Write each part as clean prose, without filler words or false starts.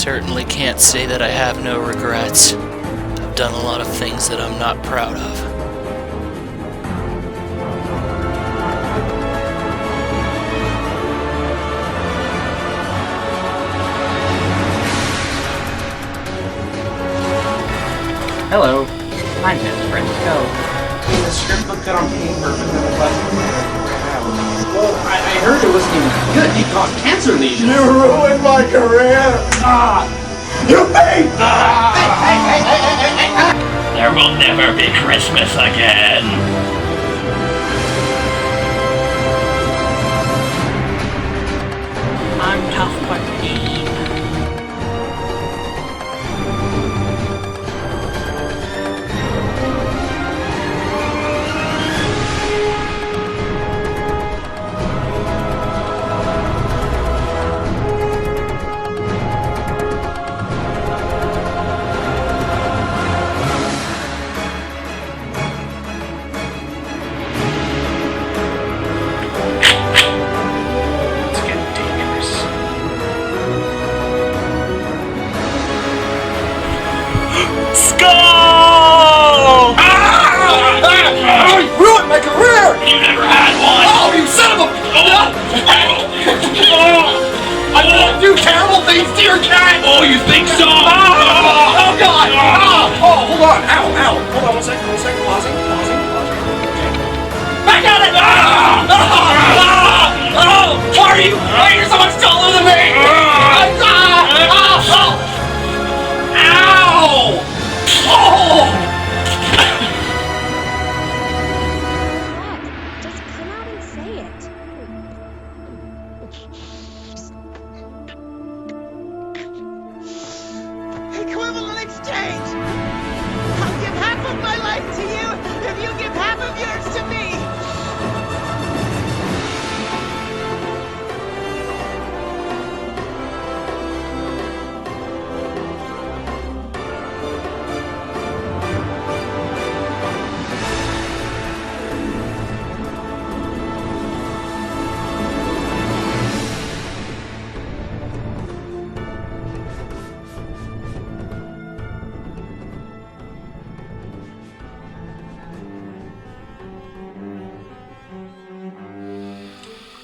certainly can't say that I have no regrets. I've done a lot of things that I'm not proud of. Hello. I'm his friend. Go. The script looked good on paper, but then it wasn't. Well, I heard it wasn't even good. It caused cancer lesions. You ruined my career! You made! There will never be Christmas again. I'm tough but mean. Oh, you think so? Oh, God! Oh, hold on. Ow. Hold on one second. Pausing. Back at it! Why are you so much taller than me? Ow! Oh! Just come out and say it. Equivalent exchange! I'll give half of my life to you if you give half of yours to me!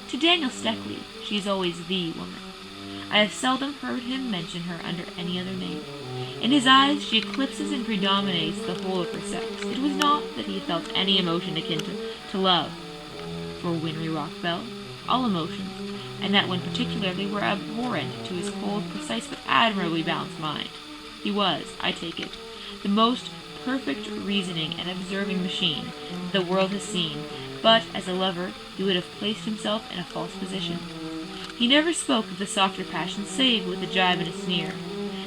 To Daniel Steckley, she is always the woman. I have seldom heard him mention her under any other name. In his eyes, she eclipses and predominates the whole of her sex. It was not that he felt any emotion akin to love for Winry Rockbell. All emotions, and that one particularly, were abhorrent to his cold, precise, but admirably balanced mind. He was, I take it, the most perfect reasoning and observing machine the world has seen, but as a lover he would have placed himself in a false position. He never spoke of the softer passions save with a jibe and a sneer.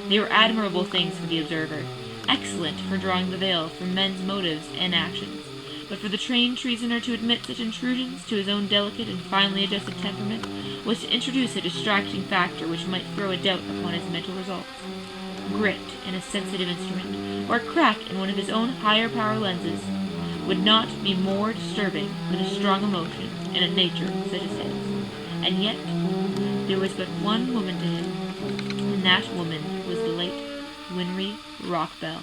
They were admirable things for the observer, excellent for drawing the veil from men's motives and actions. But for the trained treasoner to admit such intrusions to his own delicate and finely adjusted temperament was to introduce a distracting factor which might throw a doubt upon his mental results. Grit in a sensitive instrument, or a crack in one of his own higher power lenses, would not be more disturbing than a strong emotion in a nature such as his. And yet, there was but one woman to him, and that woman was the late Winry Rockbell,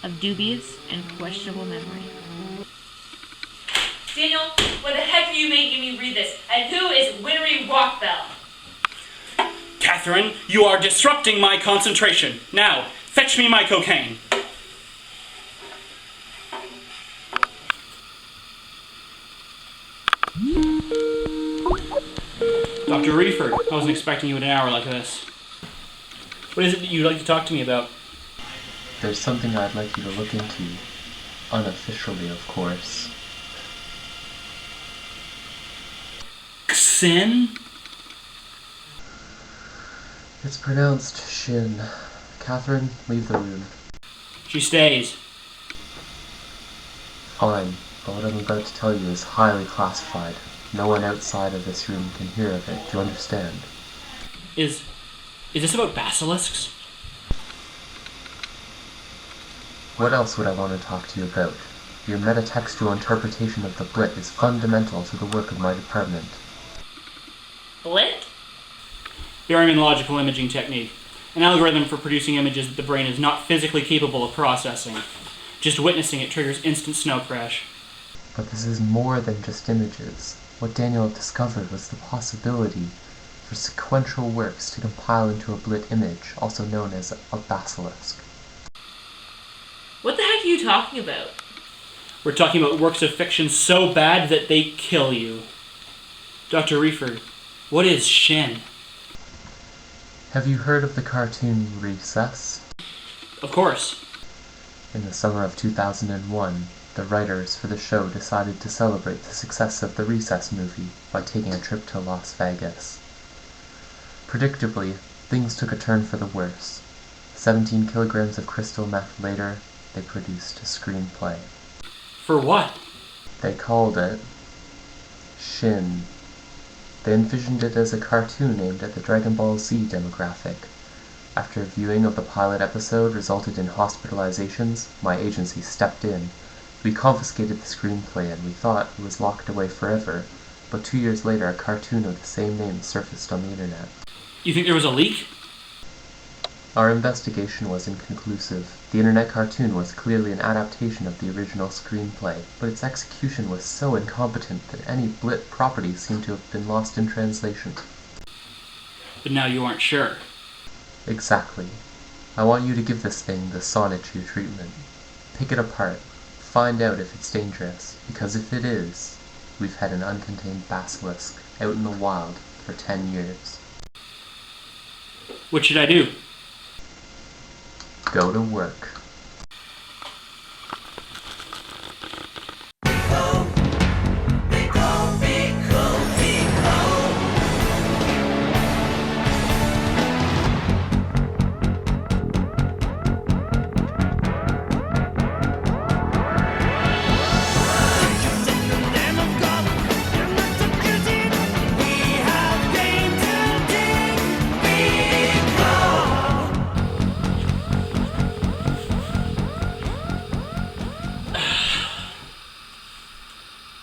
of dubious and questionable memory. Daniel, what the heck are you making me read this? And who is Winry Rockbell? Catherine, you are disrupting my concentration. Now, fetch me my cocaine. Dr. Reeford, I wasn't expecting you in an hour like this. What is it that you'd like to talk to me about? There's something I'd like you to look into. Unofficially, of course. Shin? It's pronounced Shin. Catherine, leave the room. She stays. Fine, but what I'm about to tell you is highly classified. No one outside of this room can hear of it. Do you understand? Is this about basilisks? What else would I want to talk to you about? Your metatextual interpretation of the Blit is fundamental to the work of my department. Blit? Barium logical imaging technique. An algorithm for producing images that the brain is not physically capable of processing. Just witnessing it triggers instant snow crash. But this is more than just images. What Daniel discovered was the possibility for sequential works to compile into a blit image, also known as a basilisk. What the heck are you talking about? We're talking about works of fiction so bad that they kill you. Dr. Reeford, what is Shin? Have you heard of the cartoon Recess? Of course. In the summer of 2001, the writers for the show decided to celebrate the success of the Recess movie by taking a trip to Las Vegas. Predictably, things took a turn for the worse. 17 kilograms of crystal meth later, they produced a screenplay. For what? They called it Shin. They envisioned it as a cartoon aimed at the Dragon Ball Z demographic. After viewing of the pilot episode resulted in hospitalizations, my agency stepped in. We confiscated the screenplay and we thought it was locked away forever, but 2 years later a cartoon of the same name surfaced on the internet. You think there was a leak? Our investigation was inconclusive. The internet cartoon was clearly an adaptation of the original screenplay, but its execution was so incompetent that any blit property seemed to have been lost in translation. But now you aren't sure. Exactly. I want you to give this thing the sonitude treatment. Pick it apart. Find out if it's dangerous, because if it is, we've had an uncontained basilisk out in the wild for 10 years. What should I do? Go to work.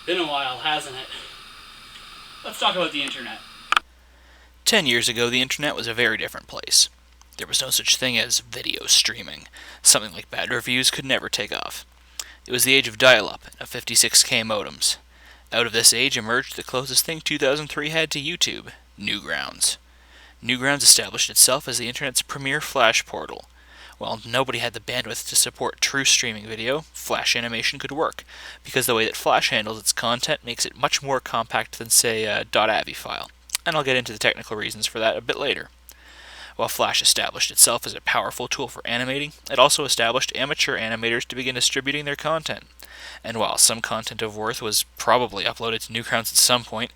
Been a while, hasn't it? Let's talk about the internet. 10 years ago, the internet was a very different place. There was no such thing as video streaming. Something like bad reviews could never take off. It was the age of dial-up and of 56K modems. Out of this age emerged the closest thing 2003 had to YouTube, Newgrounds. Newgrounds established itself as the internet's premier Flash portal. While nobody had the bandwidth to support true streaming video, Flash animation could work, because the way that Flash handles its content makes it much more compact than, say, a .avi file, and I'll get into the technical reasons for that a bit later. While Flash established itself as a powerful tool for animating, it also established amateur animators to begin distributing their content. And while some content of worth was probably uploaded to Newgrounds at some point,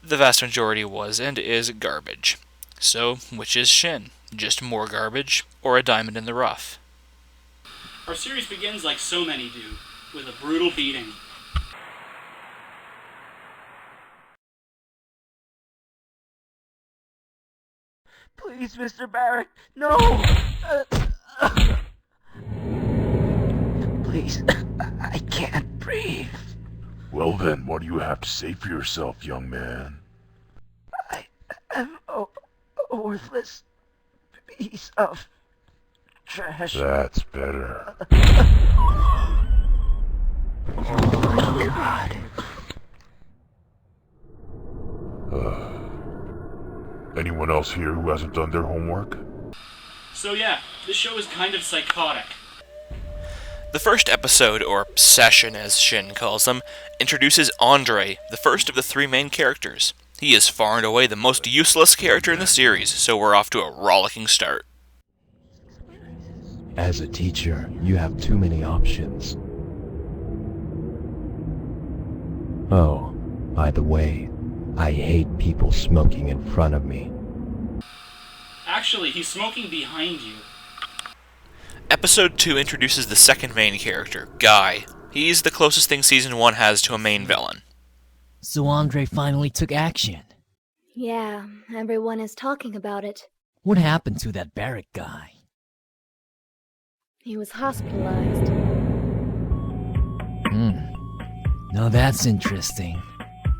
the vast majority was and is garbage. So, which is Shin? Just more garbage, or a diamond in the rough? Our series begins like so many do, with a brutal beating. Please, Mr. Barrett, no! Please, I can't breathe. Well then, what do you have to say for yourself, young man? I am a worthless piece of trash. That's better. Oh, God. Anyone else here who hasn't done their homework? So yeah, this show is kind of psychotic. The first episode, or session as Shin calls them, introduces Andre, the first of the three main characters. He is far and away the most useless character in the series, so we're off to a rollicking start. As a teacher, you have too many options. Oh, by the way, I hate people smoking in front of me. Actually, he's smoking behind you. Episode 2 introduces the second main character, Guy. He's the closest thing Season 1 has to a main villain. So Andre finally took action. Yeah, everyone is talking about it. What happened to that Barrett guy? He was hospitalized. Now that's interesting.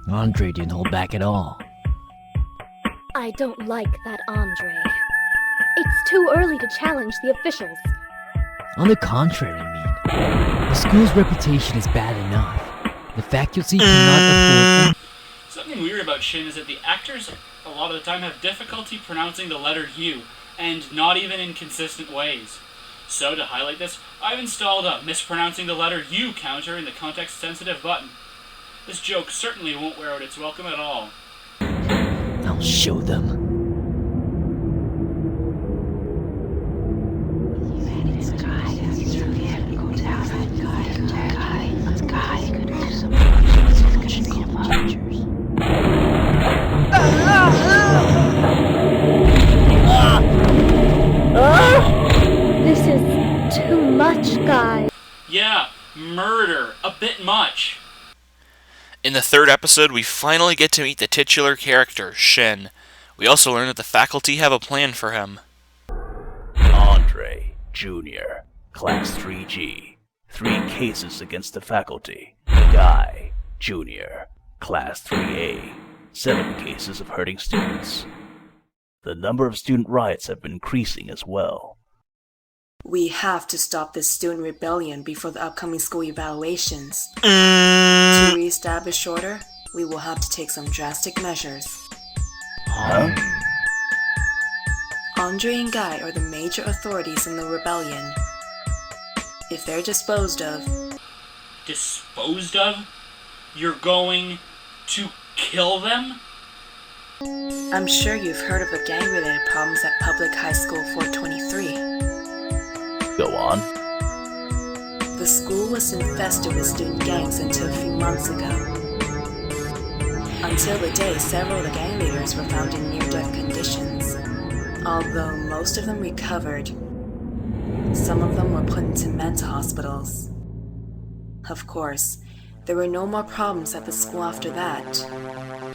Andre didn't hold back at all. I don't like that Andre. It's too early to challenge the officials. On the contrary, the school's reputation is bad enough. The faculty cannot afford... Something weird about Shin is that the actors a lot of the time have difficulty pronouncing the letter U, and not even in consistent ways. So to highlight this, I've installed a mispronouncing the letter U counter in the context-sensitive button. This joke certainly won't wear out its welcome at all. I'll show them. This is too much, guys. Yeah, murder. A bit much. In the third episode, we finally get to meet the titular character, Shin. We also learn that the faculty have a plan for him. Andre, Jr., Class 3G. 3 cases against the faculty. Guy, Jr., Class 3A. 7 cases of hurting students. The number of student riots have been increasing as well. We have to stop this student rebellion before the upcoming school evaluations. To re-establish order, we will have to take some drastic measures. Huh? Andre and Guy are the major authorities in the rebellion. If they're disposed of... Disposed of? You're going to kill them? I'm sure you've heard of the gang-related problems at Public High School 423. Go on. The school was infested with student gangs until a few months ago. Until the day several of the gang leaders were found in near-death conditions. Although most of them recovered, some of them were put into mental hospitals. Of course, there were no more problems at the school after that.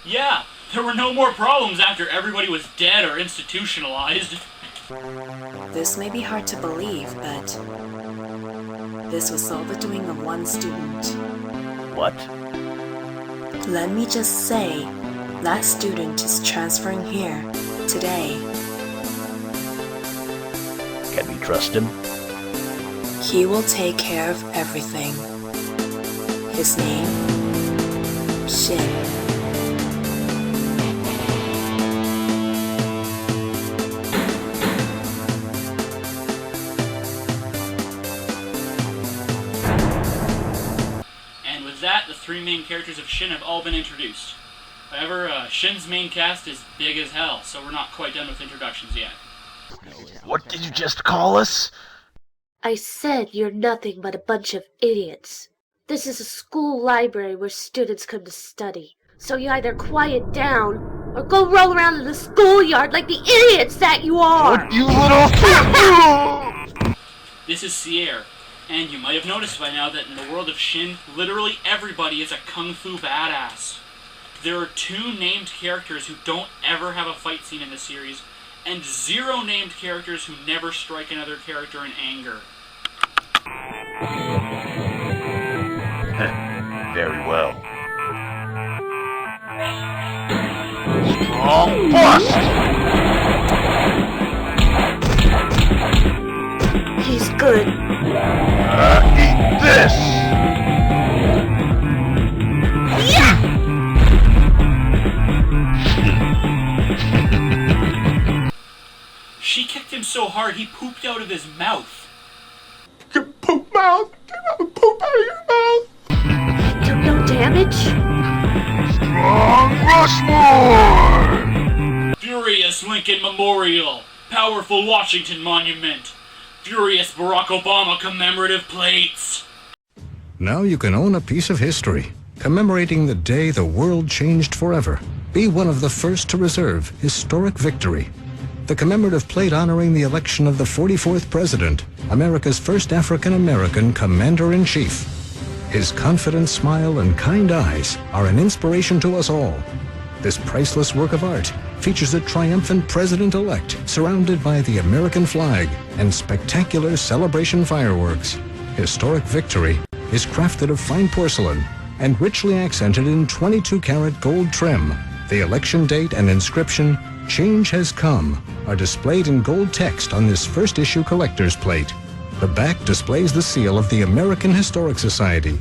Yeah, there were no more problems after everybody was dead or institutionalized. This may be hard to believe, but this was all the doing of one student. What? Let me just say, that student is transferring here, today. Can we trust him? He will take care of everything. His name, Shin. And with that, the 3 main characters of Shin have all been introduced. However, Shin's main cast is big as hell, so we're not quite done with introductions yet. What did you just call us? I said you're nothing but a bunch of idiots. This is a school library where students come to study. So you either quiet down or go roll around in the schoolyard like the idiots that you are! What, you little... This is Sierra, and you might have noticed by now that in the world of Shin, literally everybody is a kung fu badass. There are 2 named characters who don't ever have a fight scene in the series, and 0 named characters who never strike another character in anger. Very well. Strong bust! He's good. Eat this! Yeah! She kicked him so hard he pooped out of his mouth. Get poop mouth! Get poop out of your mouth! Took no damage? Strong Rushmore! Furious Lincoln Memorial. Powerful Washington Monument. Furious Barack Obama commemorative plates. Now you can own a piece of history, commemorating the day the world changed forever. Be one of the first to reserve Historic Victory, the commemorative plate honoring the election of the 44th President, America's first African-American Commander-in-Chief. His confident smile and kind eyes are an inspiration to us all. This priceless work of art features a triumphant president-elect surrounded by the American flag and spectacular celebration fireworks. Historic Victory is crafted of fine porcelain and richly accented in 22-karat gold trim. The election date and inscription Change has come are displayed in gold text on this first issue collector's plate. The back displays the seal of the American Historic Society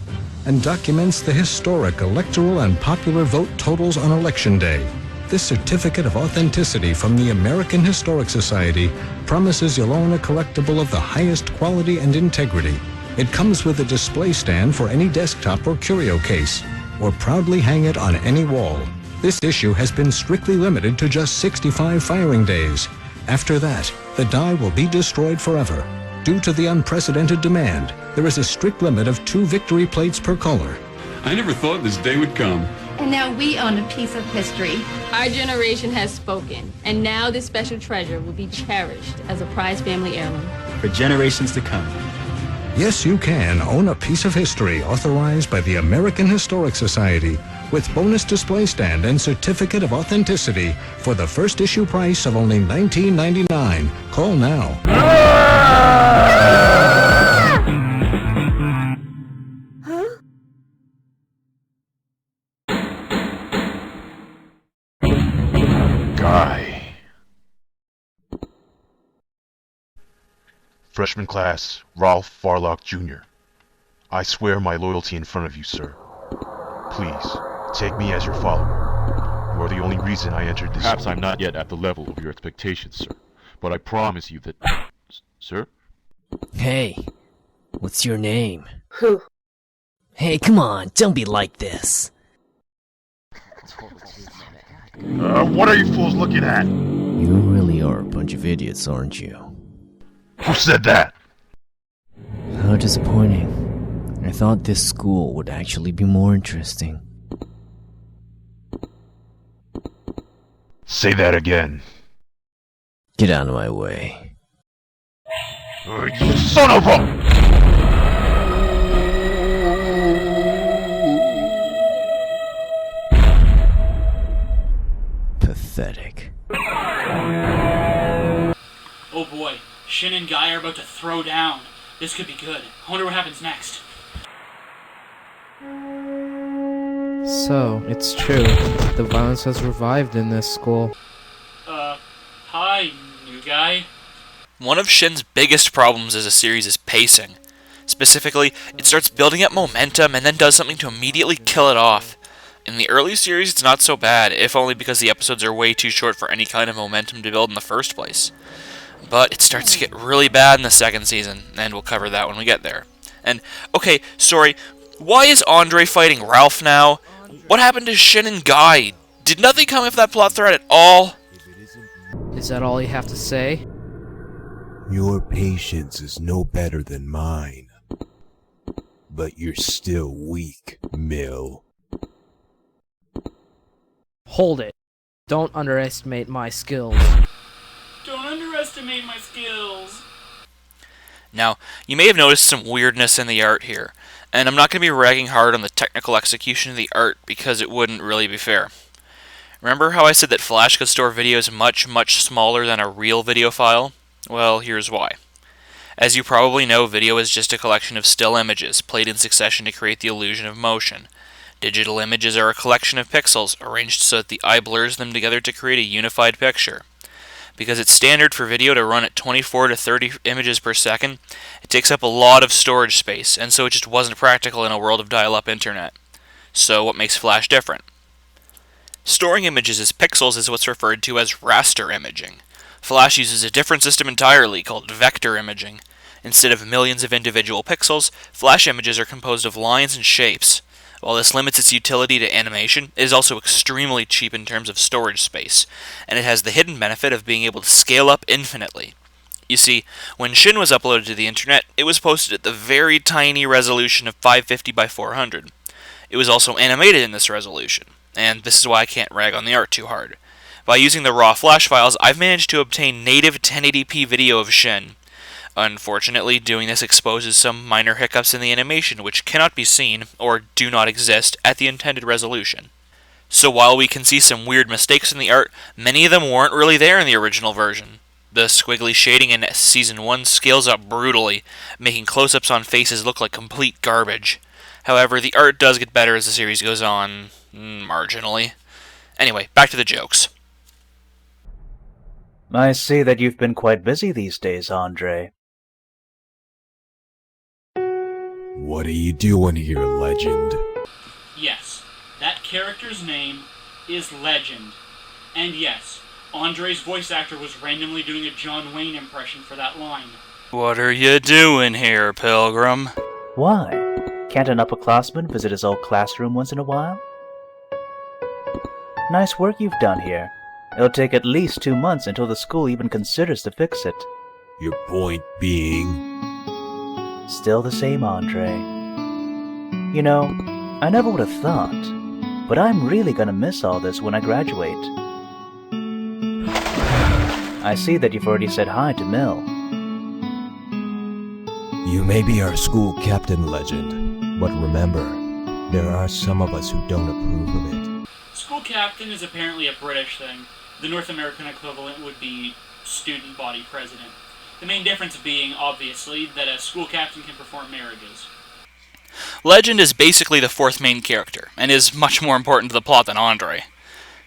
and documents the historic electoral and popular vote totals on Election Day. This certificate of authenticity from the American Historic Society promises you'll own a collectible of the highest quality and integrity. It comes with a display stand for any desktop or curio case, or proudly hang it on any wall. This issue has been strictly limited to just 65 firing days. After that, the die will be destroyed forever. Due to the unprecedented demand, there is a strict limit of 2 victory plates per color. I never thought this day would come. And now we own a piece of history. Our generation has spoken, and now this special treasure will be cherished as a prized family heirloom. For generations to come. Yes, you can own a piece of history authorized by the American Historic Society with bonus display stand and certificate of authenticity for the first issue price of only $19.99. Call now. Guy. Freshman class, Ralph Farlock Jr. I swear my loyalty in front of you, sir. Please, take me as your follower. You are the only reason I entered this Perhaps school. I'm not yet at the level of your expectations, sir. But I promise you that... Sir? Hey, what's your name? Who? Hey, come on, don't be like this. What are you fools looking at? You really are a bunch of idiots, aren't you? Who said that? How disappointing. I thought this school would actually be more interesting. Say that again. Get out of my way. You son of a... Pathetic. Oh boy, Shin and Guy are about to throw down. This could be good. I wonder what happens next. So, it's true. The violence has revived in this school. Hi, new guy. One of Shin's biggest problems as a series is pacing. Specifically, it starts building up momentum and then does something to immediately kill it off. In the early series, it's not so bad, if only because the episodes are way too short for any kind of momentum to build in the first place. But it starts to get really bad in the second season, and we'll cover that when we get there. And, okay, sorry, why is Andre fighting Ralph now? What happened to Shin and Guy? Did nothing come of that plot thread at all? Is that all you have to say? Your patience is no better than mine. But you're still weak, Mill. Hold it. Don't underestimate my skills. Don't underestimate my skills. Now, you may have noticed some weirdness in the art here, and I'm not going to be ragging hard on the technical execution of the art because it wouldn't really be fair. Remember how I said that Flash could store videos much, much smaller than a real video file? Well, here's why. As you probably know, video is just a collection of still images, played in succession to create the illusion of motion. Digital images are a collection of pixels, arranged so that the eye blurs them together to create a unified picture. Because it's standard for video to run at 24 to 30 images per second, it takes up a lot of storage space, and so it just wasn't practical in a world of dial-up internet. So what makes Flash different? Storing images as pixels is what's referred to as raster imaging. Flash uses a different system entirely, called vector imaging. Instead of millions of individual pixels, Flash images are composed of lines and shapes. While this limits its utility to animation, it is also extremely cheap in terms of storage space, and it has the hidden benefit of being able to scale up infinitely. You see, when Shin was uploaded to the internet, it was posted at the very tiny resolution of 550 by 400. It was also animated in this resolution, and this is why I can't rag on the art too hard. By using the raw Flash files, I've managed to obtain native 1080p video of Shin. Unfortunately, doing this exposes some minor hiccups in the animation which cannot be seen, or do not exist, at the intended resolution. So while we can see some weird mistakes in the art, many of them weren't really there in the original version. The squiggly shading in Season 1 scales up brutally, making close-ups on faces look like complete garbage. However, the art does get better as the series goes on, marginally. Anyway, back to the jokes. I see that you've been quite busy these days, Andre. What are you doing here, Legend? Yes, that character's name is Legend. And yes, Andre's voice actor was randomly doing a John Wayne impression for that line. What are you doing here, Pilgrim? Why? Can't an upperclassman visit his old classroom once in a while? Nice work you've done here. It'll take at least 2 months until the school even considers to fix it. Your point being? Still the same, Andre. You know, I never would have thought, but I'm really gonna miss all this when I graduate. I see that you've already said hi to Mill. You may be our school captain, Legend, but remember, there are some of us who don't approve of it. School captain is apparently a British thing. The North American equivalent would be student body president. The main difference being, obviously, that a school captain can perform marriages. Legend is basically the fourth main character, and is much more important to the plot than Andre.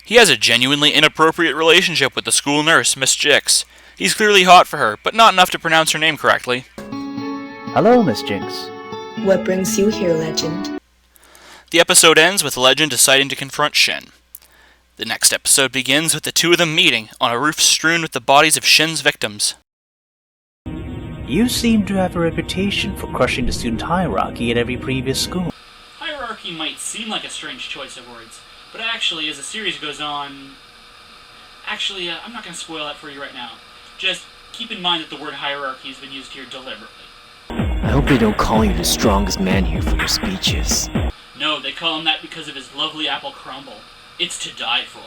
He has a genuinely inappropriate relationship with the school nurse, Miss Jix. He's clearly hot for her, but not enough to pronounce her name correctly. Hello, Miss Jinx. What brings you here, Legend? The episode ends with Legend deciding to confront Shin. The next episode begins with the two of them meeting on a roof strewn with the bodies of Shin's victims. You seem to have a reputation for crushing the student hierarchy at every previous school. Hierarchy might seem like a strange choice of words, but actually, as the series goes on... Actually, I'm not going to spoil that for you right now. Just keep in mind that the word hierarchy has been used here deliberately. I hope they don't call you the strongest man here for your speeches. No, they call him that because of his lovely apple crumble. It's to die for.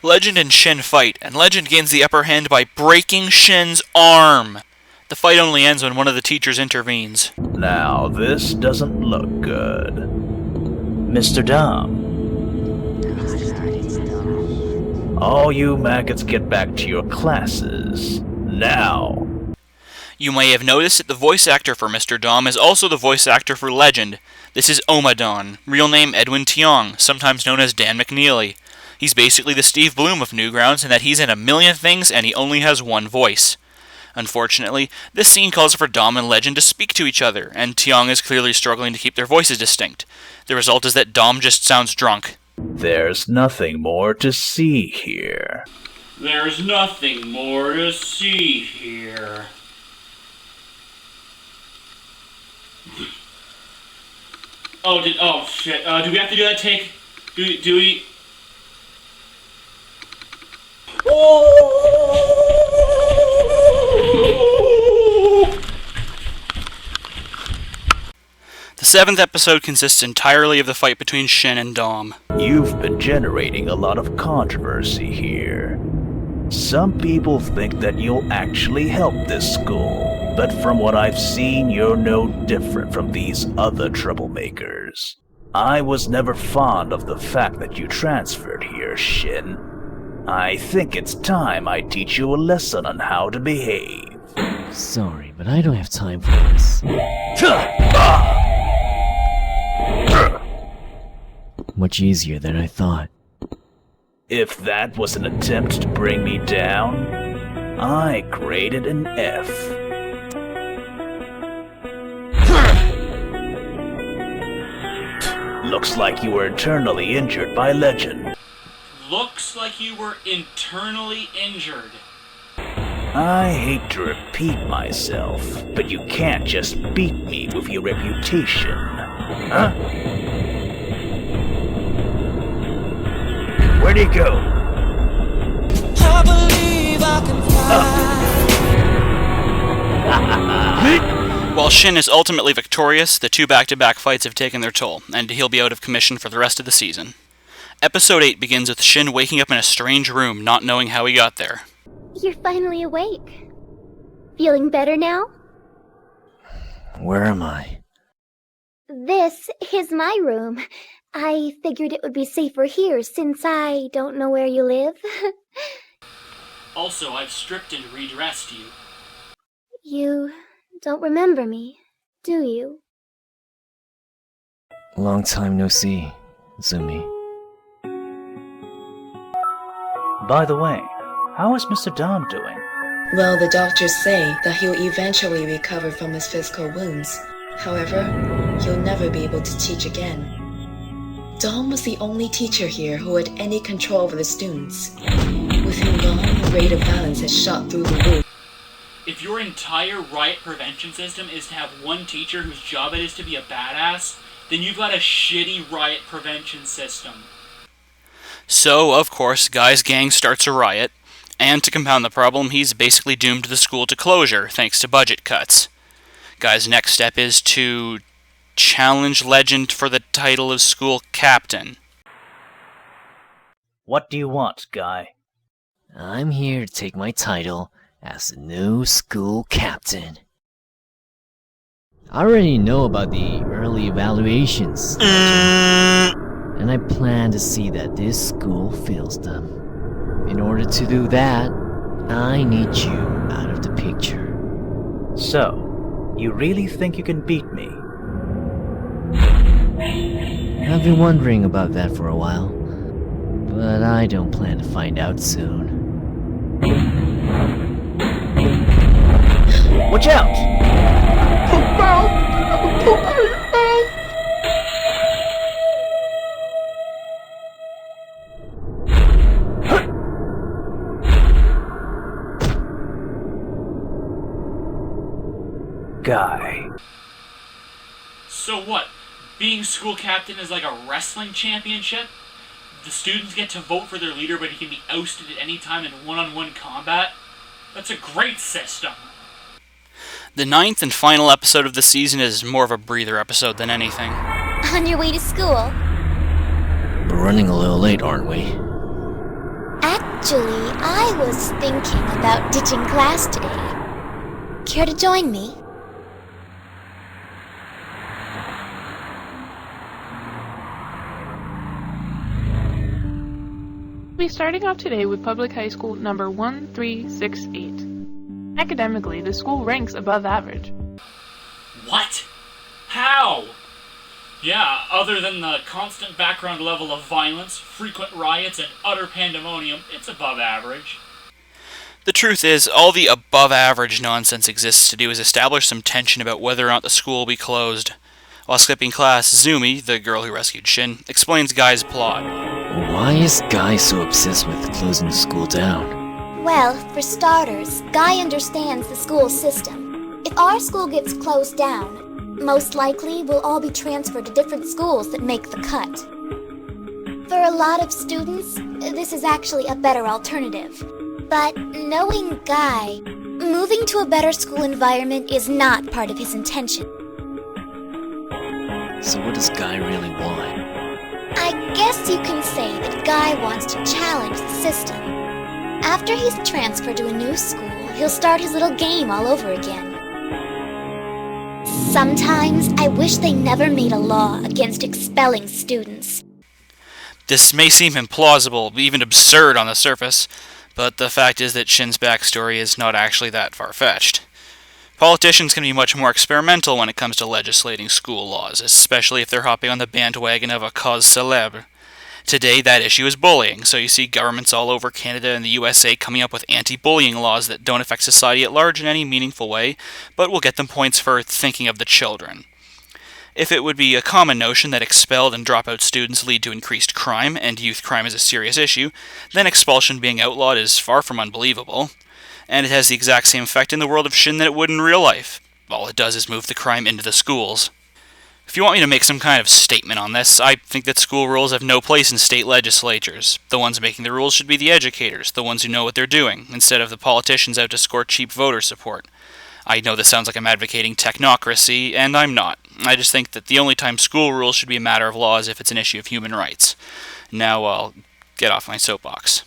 Legend and Shin fight, and Legend gains the upper hand by breaking Shin's arm. The fight only ends when one of the teachers intervenes. Now, this doesn't look good. Mr. Dom. All you maggots get back to your classes. Now. You may have noticed that the voice actor for Mr. Dom is also the voice actor for Legend. This is Omadon, real name Edwin Tiong, sometimes known as Dan McNeely. He's basically the Steve Bloom of Newgrounds in that he's in a million things and he only has one voice. Unfortunately, this scene calls for Dom and Legend to speak to each other, and Tiong is clearly struggling to keep their voices distinct. The result is that Dom just sounds drunk. There's nothing more to see here. There's nothing more to see here. Oh shit, do we have to do that take? Do we... The 7th episode consists entirely of the fight between Shin and Dom. You've been generating a lot of controversy here. Some people think that you'll actually help this school, but from what I've seen, you're no different from these other troublemakers. I was never fond of the fact that you transferred here, Shin. I think it's time I teach you a lesson on how to behave. Sorry, but I don't have time for this. Much easier than I thought. If that was an attempt to bring me down, I graded an F. Looks like you were internally injured by Legend. Looks like you were internally injured. I hate to repeat myself, but you can't just beat me with your reputation, huh? Where'd he go? I believe I can fly. While Shin is ultimately victorious, the two back-to-back fights have taken their toll, and he'll be out of commission for the rest of the season. Episode 8 begins with Shin waking up in a strange room, not knowing how he got there. You're finally awake. Feeling better now? Where am I? This is my room. I figured it would be safer here since I don't know where you live. Also, I've stripped and redressed you. You don't remember me, do you? Long time no see, Zumi. By the way, How is Mr. Dom doing? Well, the doctors say that he'll eventually recover from his physical wounds. However, he'll never be able to teach again. Dom was the only teacher here who had any control over the students. With him gone, the rate of violence has shot through the roof. If your entire riot prevention system is to have one teacher whose job it is to be a badass, then you've got a shitty riot prevention system. So, of course, Guy's gang starts a riot, and to compound the problem, he's basically doomed the school to closure, thanks to budget cuts. Guy's next step is to challenge Legend for the title of school captain. What do you want, Guy? I'm here to take my title as the new school captain. I already know about the early evaluations, and I plan to see that this school fills them. In order to do that, I need you out of the picture. So, you really think you can beat me? I've been wondering about that for a while, but I don't plan to find out soon. Watch out! Poop out! Poop out! Guy. So what? Being school captain is like a wrestling championship? The students get to vote for their leader, but he can be ousted at any time in one-on-one combat? That's a great system. The 9th and final episode of the season is more of a breather episode than anything. On your way to school? We're running a little late, aren't we? Actually, I was thinking about ditching class today. Care to join me? We'll be starting off today with Public High School number 1368. Academically, the school ranks above average. What? How? Yeah, other than the constant background level of violence, frequent riots, and utter pandemonium, it's above average. The truth is, all the above-average nonsense exists to do is establish some tension about whether or not the school will be closed. While skipping class, Zumi, the girl who rescued Shin, explains Guy's plot. Why is Guy so obsessed with closing the school down? Well, for starters, Guy understands the school system. If our school gets closed down, most likely we'll all be transferred to different schools that make the cut. For a lot of students, this is actually a better alternative. But knowing Guy, moving to a better school environment is not part of his intention. So what does Guy really want? I guess you can say that Guy wants to challenge the system. After he's transferred to a new school, he'll start his little game all over again. Sometimes I wish they never made a law against expelling students. This may seem implausible, even absurd on the surface, but the fact is that Shin's backstory is not actually that far-fetched. Politicians can be much more experimental when it comes to legislating school laws, especially if they're hopping on the bandwagon of a cause célèbre. Today, that issue is bullying, so you see governments all over Canada and the USA coming up with anti-bullying laws that don't affect society at large in any meaningful way, but will get them points for thinking of the children. If it would be a common notion that expelled and dropout students lead to increased crime, and youth crime is a serious issue, then expulsion being outlawed is far from unbelievable. And it has the exact same effect in the world of Shin that it would in real life. All it does is move the crime into the schools. If you want me to make some kind of statement on this, I think that school rules have no place in state legislatures. The ones making the rules should be the educators, the ones who know what they're doing, instead of the politicians out to score cheap voter support. I know this sounds like I'm advocating technocracy, and I'm not. I just think that the only time school rules should be a matter of law is if it's an issue of human rights. Now I'll get off my soapbox.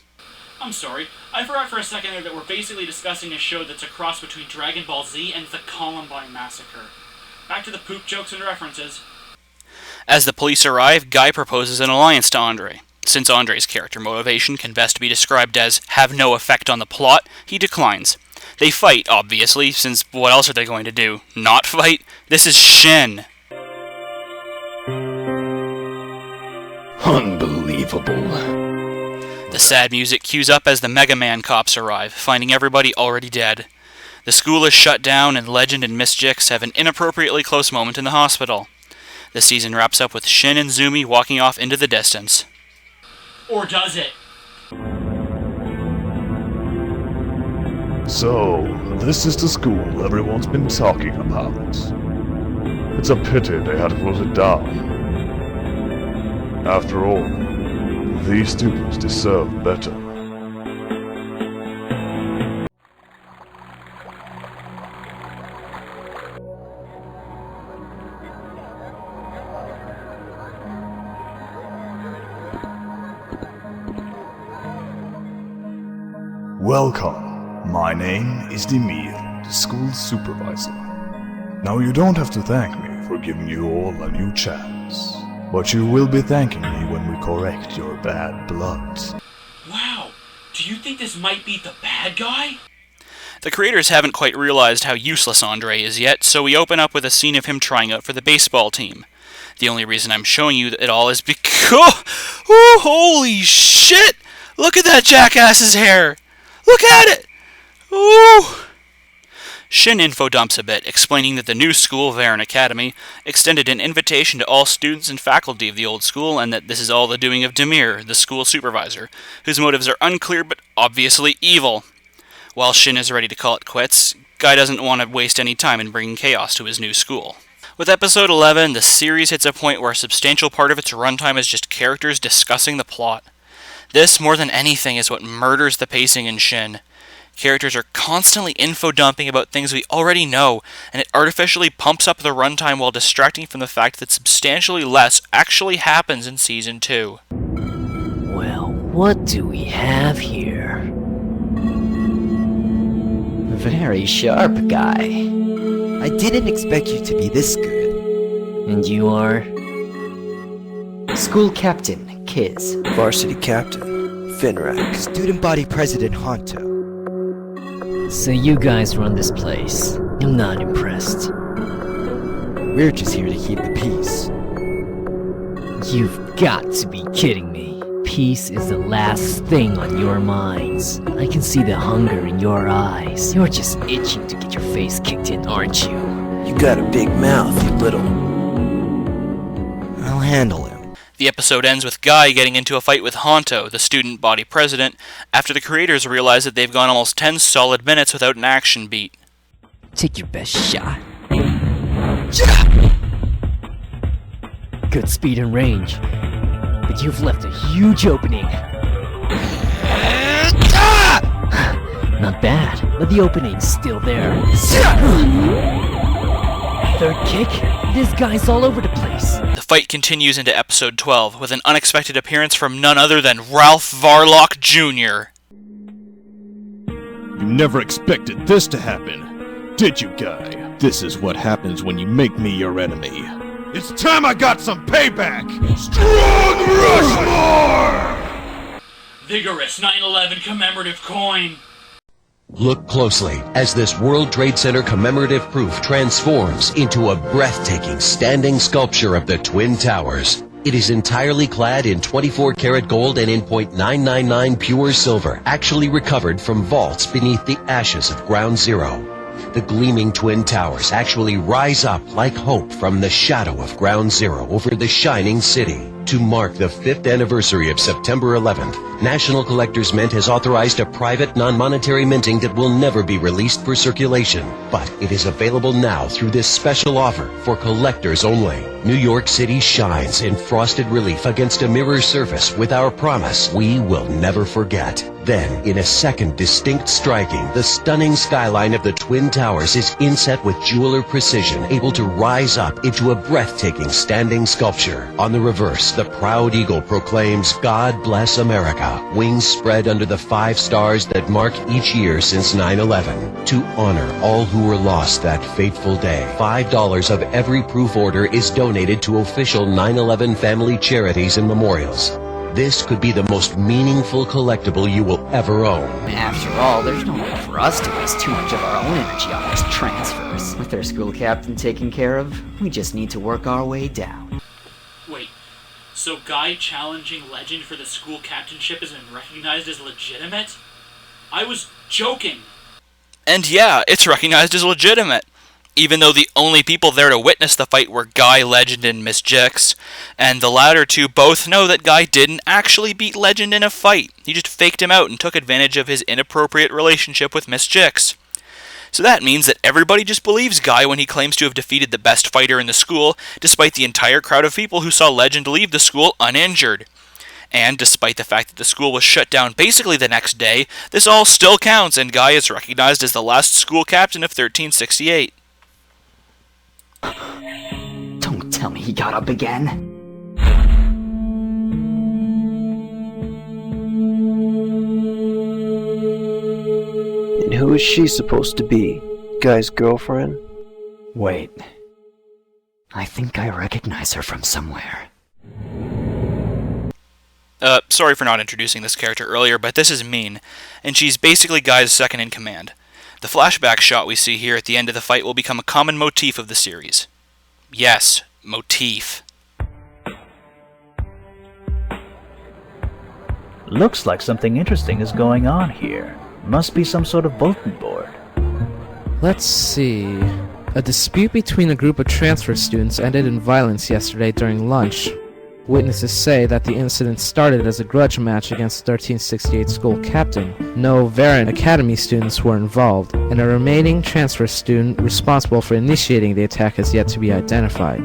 I'm sorry, I forgot for a second there that we're basically discussing a show that's a cross between Dragon Ball Z and the Columbine Massacre. Back to the poop jokes and references. As the police arrive, Guy proposes an alliance to Andre. Since Andre's character motivation can best be described as have no effect on the plot, he declines. They fight, obviously, since what else are they going to do? Not fight? This is Shin. Unbelievable. The sad music cues up as the Mega Man cops arrive, finding everybody already dead. The school is shut down, and Legend and Miss Jix have an inappropriately close moment in the hospital. The season wraps up with Shin and Zumi walking off into the distance. Or does it? So, this is the school everyone's been talking about. It's a pity they had to close it down. After all, these students deserve better. Welcome. My name is Demir, the school supervisor. Now you don't have to thank me for giving you all a new chance, but you will be thanking me when we correct your bad blood. Wow, do you think this might be the bad guy? The creators haven't quite realized how useless Andre is yet, so we open up with a scene of him trying out for the baseball team. The only reason I'm showing you it all is because... Oh, holy shit! Look at that jackass's hair! Look at it! Ooh! Shin info dumps a bit, explaining that the new school, Varen Academy, extended an invitation to all students and faculty of the old school, and that this is all the doing of Demir, the school supervisor, whose motives are unclear but obviously evil. While Shin is ready to call it quits, Guy doesn't want to waste any time in bringing chaos to his new school. With episode 11, the series hits a point where a substantial part of its runtime is just characters discussing the plot. This, more than anything, is what murders the pacing in Shin. Characters are constantly info-dumping about things we already know, and it artificially pumps up the runtime while distracting from the fact that substantially less actually happens in Season 2. Well, what do we have here? Very sharp, Guy. I didn't expect you to be this good. And you are? School Captain, Kiz. Varsity Captain, Finrak. Student Body President, Honto. So you guys run this place. I'm not impressed. We're just here to keep the peace. You've got to be kidding me. Peace is the last thing on your minds. I can see the hunger in your eyes. You're just itching to get your face kicked in, aren't you? You got a big mouth, you little... I'll handle him. The episode ends with Guy getting into a fight with Honto, the student body president, after the creators realize that they've gone almost 10 solid minutes without an action beat. Take your best shot. Good speed and range, but you've left a huge opening. Not bad, but the opening's still there. Third kick? This guy's all over the place. The fight continues into episode 12, with an unexpected appearance from none other than Ralph Varlock Jr. You never expected this to happen, did you, Guy? This is what happens when you make me your enemy. It's time I got some payback! Strong Rushmore! Vigorous 9/11 commemorative coin. Look closely as this World Trade Center commemorative proof transforms into a breathtaking standing sculpture of the Twin Towers. It is entirely clad in 24-karat gold and in .999 pure silver, actually recovered from vaults beneath the ashes of Ground Zero. The gleaming Twin Towers actually rise up like hope from the shadow of Ground Zero over the shining city. To mark the 5th anniversary of September 11th, National Collectors Mint has authorized a private non-monetary minting that will never be released for circulation. But it is available now through this special offer for collectors only. New York City shines in frosted relief against a mirror surface with our promise we will never forget. Then, in a second distinct striking, the stunning skyline of the Twin Towers is inset with jeweler precision, able to rise up into a breathtaking standing sculpture. On the reverse, the proud eagle proclaims, "God bless America," wings spread under the 5 stars that mark each year since 9/11. To honor all who were lost that fateful day, $5 of every proof order is donated to official 9/11 family charities and memorials. This could be the most meaningful collectible you will ever own. After all, there's no need for us to waste too much of our own energy on these transfers. With our school captain taken care of, we just need to work our way down. Wait, So Guy challenging Legend for the school captainship has been recognized as legitimate? I was joking. And yeah, it's recognized as legitimate. Even though the only people there to witness the fight were Guy, Legend, and Miss Jix, and the latter two both know that Guy didn't actually beat Legend in a fight. He just faked him out and took advantage of his inappropriate relationship with Miss Jix. So that means that everybody just believes Guy when he claims to have defeated the best fighter in the school, despite the entire crowd of people who saw Legend leave the school uninjured. And despite the fact that the school was shut down basically the next day, this all still counts, and Guy is recognized as the last school captain of 1368. Don't tell me he got up again. And who is she supposed to be? Guy's girlfriend? Wait. I think I recognize her from somewhere. Sorry for not introducing this character earlier, but this is Min, and she's basically Guy's second in command. The flashback shot we see here at the end of the fight will become a common motif of the series. Yes, motif. Looks like something interesting is going on here. Must be some sort of bulletin board. Let's see. A dispute between a group of transfer students ended in violence yesterday during lunch. Witnesses say that the incident started as a grudge match against the 1368 school captain. No Varan Academy students were involved, and a remaining transfer student responsible for initiating the attack has yet to be identified.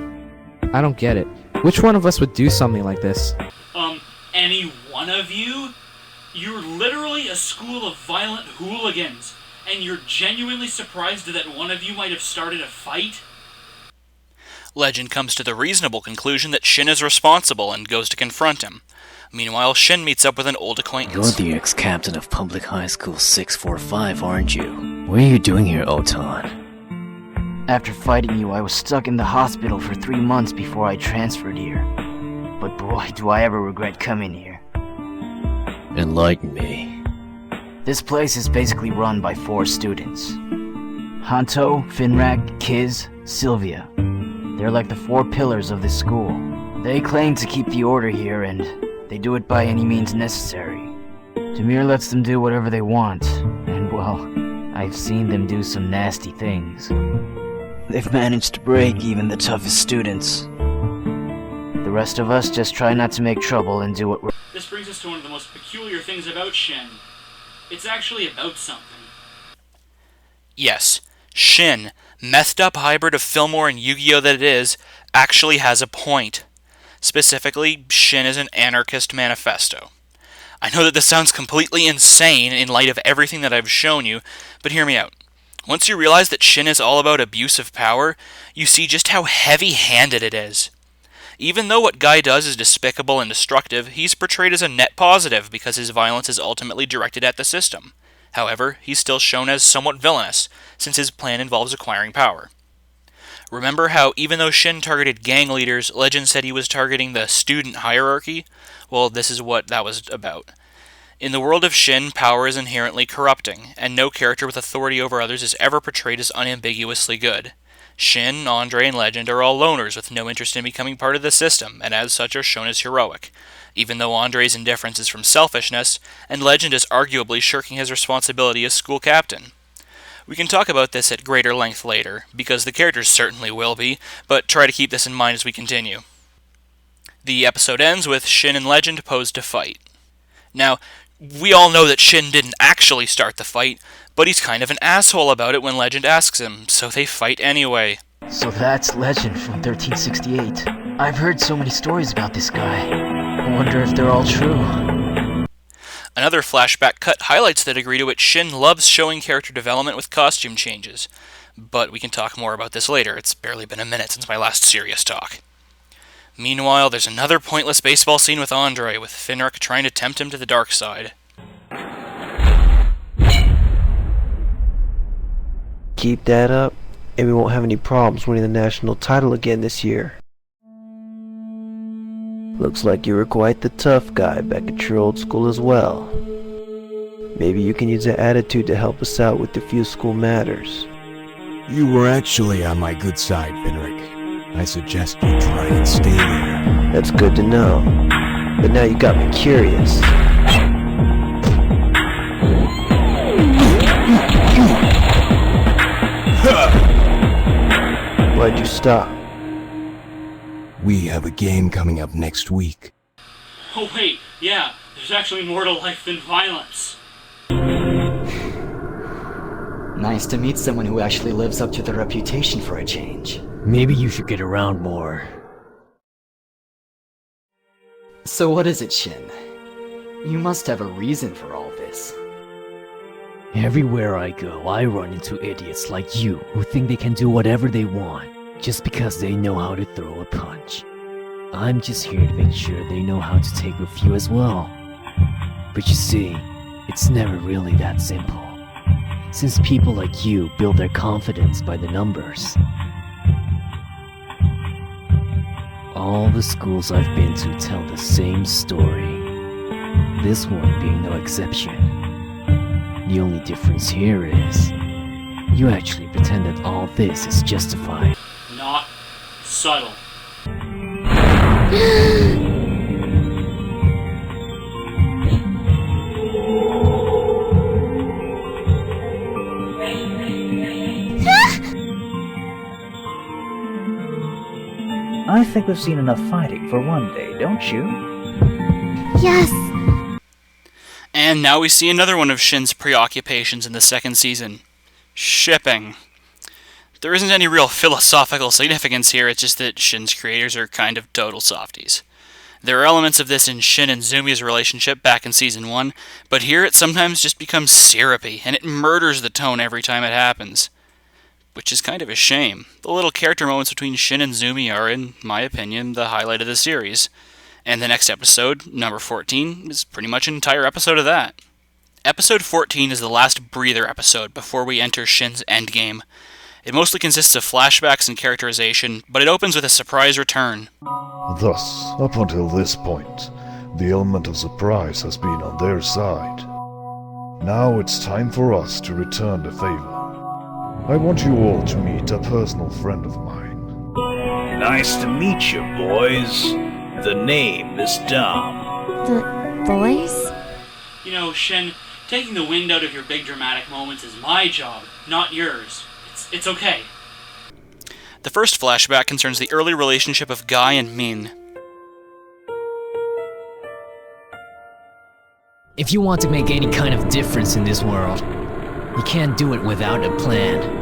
I don't get it. Which one of us would do something like this? Any one of you? You're literally a school of violent hooligans, and you're genuinely surprised that one of you might have started a fight? Legend comes to the reasonable conclusion that Shin is responsible and goes to confront him. Meanwhile, Shin meets up with an old acquaintance. You're the ex-captain of Public High School 645, aren't you? What are you doing here, Otan? After fighting you, I was stuck in the hospital for 3 months before I transferred here. But boy, do I ever regret coming here. Enlighten me. This place is basically run by 4 students. Hanto, Finrag, Kiz, Sylvia. They're like the 4 pillars of this school. They claim to keep the order here, and they do it by any means necessary. Demir lets them do whatever they want, and well, I've seen them do some nasty things. They've managed to break even the toughest students. The rest of us just try not to make trouble and do what we're... This brings us to one of the most peculiar things about Shin. It's actually about something. Yes, Shin, methed up hybrid of Fillmore and Yu-Gi-Oh that it is, actually has a point. Specifically, Shin is an anarchist manifesto. I know that this sounds completely insane in light of everything that I've shown you, but hear me out. Once you realize that Shin is all about abuse of power, you see just how heavy-handed it is. Even though what Guy does is despicable and destructive, he's portrayed as a net positive because his violence is ultimately directed at the system. However, he's still shown as somewhat villainous, since his plan involves acquiring power. Remember how even though Shin targeted gang leaders, Legend said he was targeting the student hierarchy? Well, this is what that was about. In the world of Shin, power is inherently corrupting, and no character with authority over others is ever portrayed as unambiguously good. Shin, Andre, and Legend are all loners with no interest in becoming part of the system, and as such are shown as heroic, even though Andre's indifference is from selfishness, and Legend is arguably shirking his responsibility as school captain. We can talk about this at greater length later, because the characters certainly will be, but try to keep this in mind as we continue. The episode ends with Shin and Legend posed to fight. Now, we all know that Shin didn't actually start the fight, but he's kind of an asshole about it when Legend asks him, so they fight anyway. So that's Legend from 1368. I've heard so many stories about this guy. I wonder if they're all true. Another flashback cut highlights the degree to which Shin loves showing character development with costume changes. But we can talk more about this later, it's barely been a minute since my last serious talk. Meanwhile, there's another pointless baseball scene with Andre, with Finrek trying to tempt him to the dark side. Keep that up, and we won't have any problems winning the national title again this year. Looks like you were quite the tough guy back at your old school as well. Maybe you can use that attitude to help us out with a few school matters. You were actually on my good side, Finrick. I suggest you try and stay there. That's good to know. But now you got me curious. Why'd you stop? We have a game coming up next week. Oh wait, yeah, there's actually more to life than violence. Nice to meet someone who actually lives up to their reputation for a change. Maybe you should get around more. So what is it, Shin? You must have a reason for all this. Everywhere I go, I run into idiots like you who think they can do whatever they want just because they know how to throw a punch. I'm just here to make sure they know how to take a few as well. But you see, it's never really that simple. Since people like you build their confidence by the numbers. All the schools I've been to tell the same story. This one being no exception. The only difference here is, you actually pretend that all this is justified. Not subtle. I think we've seen enough fighting for one day, don't you? Yes. And now we see another one of Shin's preoccupations in the second season. Shipping. There isn't any real philosophical significance here, it's just that Shin's creators are kind of total softies. There are elements of this in Shin and Zumi's relationship back in Season 1, but here it sometimes just becomes syrupy, and it murders the tone every time it happens. Which is kind of a shame. The little character moments between Shin and Zumi are, in my opinion, the highlight of the series. And the next episode, number 14, is pretty much an entire episode of that. Episode 14 is the last breather episode before we enter Shin's endgame. It mostly consists of flashbacks and characterization, but it opens with a surprise return. Thus, up until this point, the element of surprise has been on their side. Now it's time for us to return the favor. I want you all to meet a personal friend of mine. Nice to meet you, boys. The name is Dom. The boys? You know, Shin, taking the wind out of your big dramatic moments is my job, not yours. It's okay. The first flashback concerns the early relationship of Guy and Min. If you want to make any kind of difference in this world, you can't do it without a plan.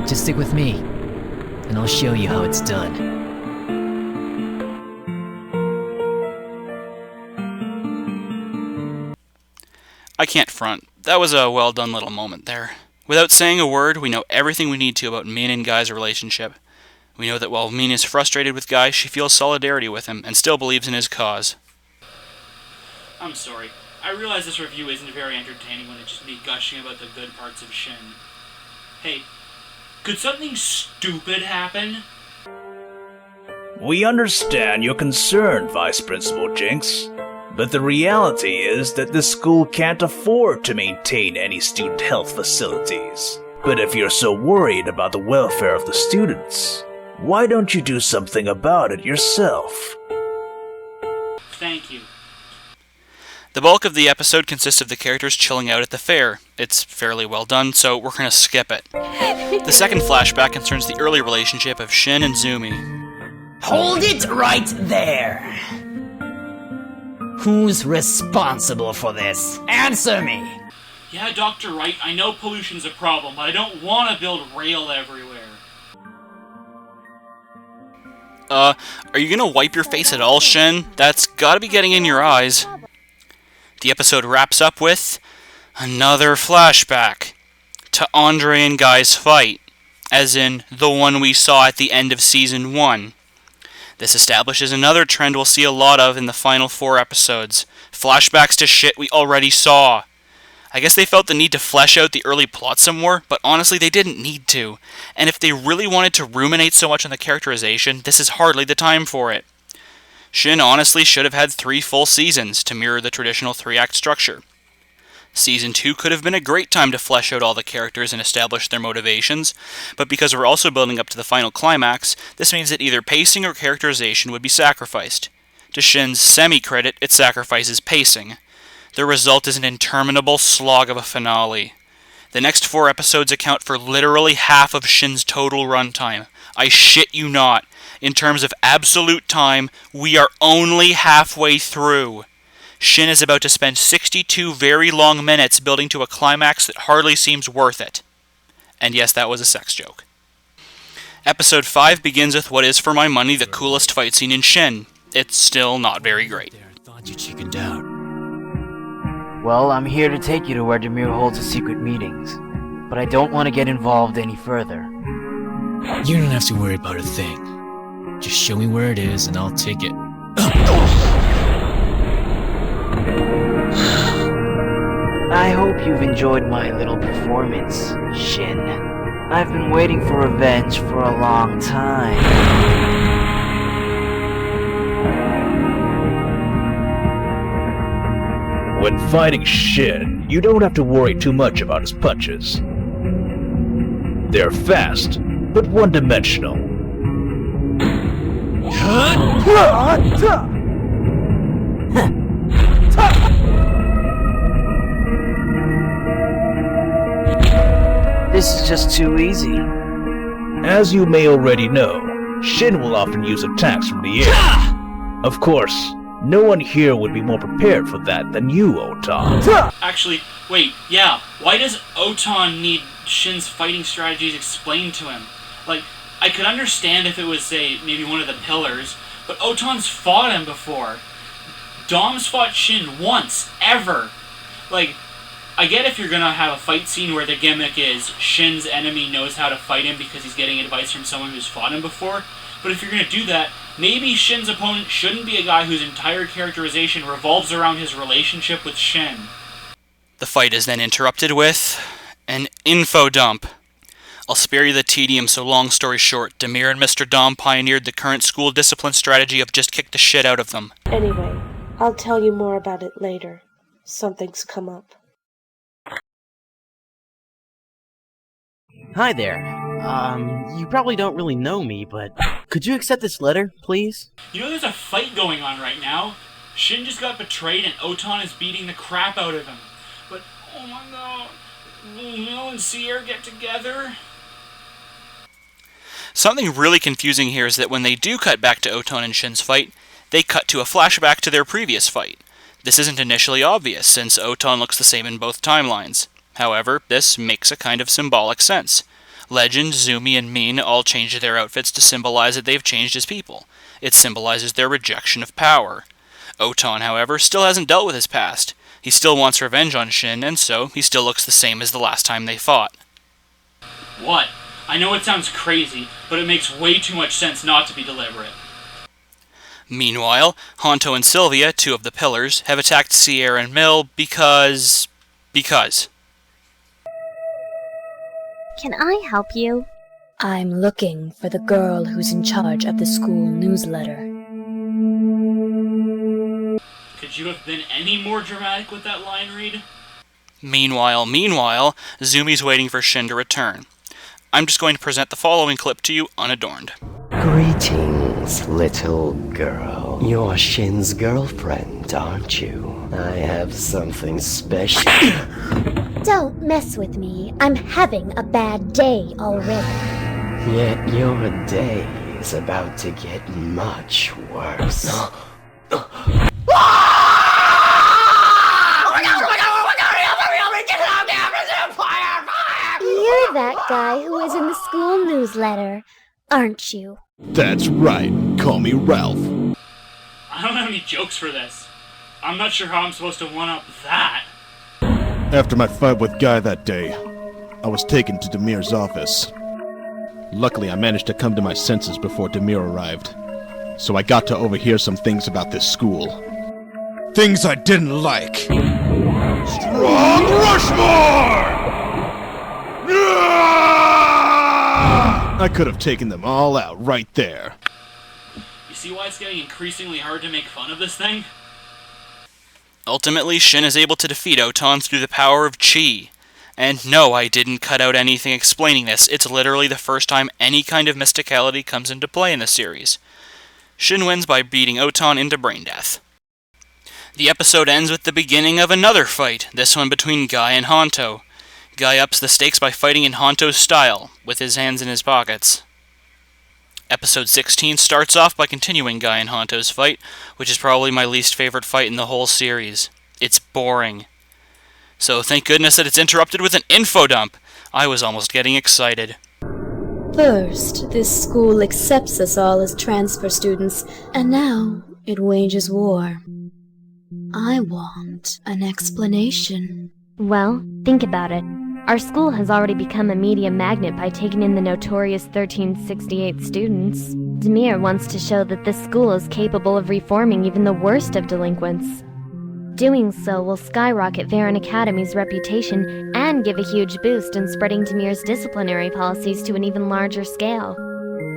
Just stick with me, and I'll show you how it's done. I can't front. That was a well done little moment there. Without saying a word, we know everything we need to about Min and Guy's relationship. We know that while Min is frustrated with Guy, she feels solidarity with him and still believes in his cause. I'm sorry. I realize this review isn't very entertaining when it's just me gushing about the good parts of Shin. Hey, could something stupid happen? We understand your concern, Vice Principal Jinx, but the reality is that this school can't afford to maintain any student health facilities. But if you're so worried about the welfare of the students, why don't you do something about it yourself? Thank you. The bulk of the episode consists of the characters chilling out at the fair. It's fairly well done, so we're gonna skip it. The second flashback concerns the early relationship of Shin and Zumi. Hold it right there! Who's responsible for this? Answer me! Yeah, Dr. Wright, I know pollution's a problem, but I don't want to build rail everywhere. Are you gonna wipe your face at all, Shin? That's gotta be getting in your eyes. The episode wraps up with another flashback to Andre and Guy's fight, as in the one we saw at the end of Season 1. This establishes another trend we'll see a lot of in the final 4 episodes. Flashbacks to shit we already saw. I guess they felt the need to flesh out the early plot some more, but honestly they didn't need to. And if they really wanted to ruminate so much on the characterization, this is hardly the time for it. Shin honestly should have had 3 full seasons to mirror the traditional 3-act structure. Season 2 could have been a great time to flesh out all the characters and establish their motivations, but because we're also building up to the final climax, this means that either pacing or characterization would be sacrificed. To Shin's semi-credit, it sacrifices pacing. The result is an interminable slog of a finale. The next 4 episodes account for literally half of Shin's total runtime. I shit you not. In terms of absolute time, we are only halfway through. Shin is about to spend 62 very long minutes building to a climax that hardly seems worth it. And yes, that was a sex joke. Episode 5 begins with what is, for my money, the coolest fight scene in Shin. It's still not very great. Thought you chickened out. Well, I'm here to take you to where Demir holds his secret meetings, but I don't want to get involved any further. You don't have to worry about a thing. Just show me where it is and I'll take it. I hope you've enjoyed my little performance, Shin. I've been waiting for revenge for a long time. When fighting Shin, you don't have to worry too much about his punches. They're fast, but one-dimensional. This is just too easy. As you may already know, Shin will often use attacks from the air. Of course, no one here would be more prepared for that than you, Otan. Actually, wait, yeah, why does Otan need Shin's fighting strategies explained to him? Like, I could understand if it was, say, maybe one of the pillars, but Otan's fought him before. Dom's fought Shin once, ever. Like, I get if you're gonna have a fight scene where the gimmick is Shin's enemy knows how to fight him because he's getting advice from someone who's fought him before, but if you're gonna do that, maybe Shin's opponent shouldn't be a guy whose entire characterization revolves around his relationship with Shin. The fight is then interrupted with an info dump. I'll spare you the tedium, so long story short, Demir and Mr. Dom pioneered the current school discipline strategy of just kick the shit out of them. Anyway, I'll tell you more about it later. Something's come up. Hi there. You probably don't really know me, but could you accept this letter, please? You know there's a fight going on right now. Shin just got betrayed and Otan is beating the crap out of him. But, oh my god, will Mil and Sierra get together? Something really confusing here is that when they do cut back to Otan and Shin's fight, they cut to a flashback to their previous fight. This isn't initially obvious, since Otan looks the same in both timelines. However, this makes a kind of symbolic sense. Legend, Zumi, and Min all changed their outfits to symbolize that they've changed as people. It symbolizes their rejection of power. Otan, however, still hasn't dealt with his past. He still wants revenge on Shin, and so he still looks the same as the last time they fought. What? I know it sounds crazy, but it makes way too much sense not to be deliberate. Meanwhile, Honto and Sylvia, two of the pillars, have attacked Sierra and Mil because... Can I help you? I'm looking for the girl who's in charge of the school newsletter. Could you have been any more dramatic with that line read? Meanwhile, Zumi's waiting for Shin to return. I'm just going to present the following clip to you unadorned. Greetings, little girl. You're Shin's girlfriend, aren't you? I have something special. Don't mess with me. I'm having a bad day already. Yet your day is about to get much worse. You're that guy who is in the school newsletter, aren't you? That's right. Call me Ralph. I don't have any jokes for this. I'm not sure how I'm supposed to one-up that. After my fight with Guy that day, I was taken to Demir's office. Luckily, I managed to come to my senses before Demir arrived, so I got to overhear some things about this school. Things I didn't like. Strong Rushmore! I could have taken them all out right there. You see why it's getting increasingly hard to make fun of this thing? Ultimately, Shin is able to defeat Oton through the power of Chi. And no, I didn't cut out anything explaining this. It's literally the first time any kind of mysticality comes into play in the series. Shin wins by beating Oton into brain death. The episode ends with the beginning of another fight, this one between Guy and Honto. Guy ups the stakes by fighting in Honto's style, with his hands in his pockets. Episode 16 starts off by continuing Guy and Honto's fight, which is probably my least favorite fight in the whole series. It's boring. So thank goodness that it's interrupted with an info dump. I was almost getting excited. First, this school accepts us all as transfer students, and now it wages war. I want an explanation. Well, think about it. Our school has already become a media magnet by taking in the notorious 1368 students. Demir wants to show that this school is capable of reforming even the worst of delinquents. Doing so will skyrocket Varen Academy's reputation and give a huge boost in spreading Demir's disciplinary policies to an even larger scale.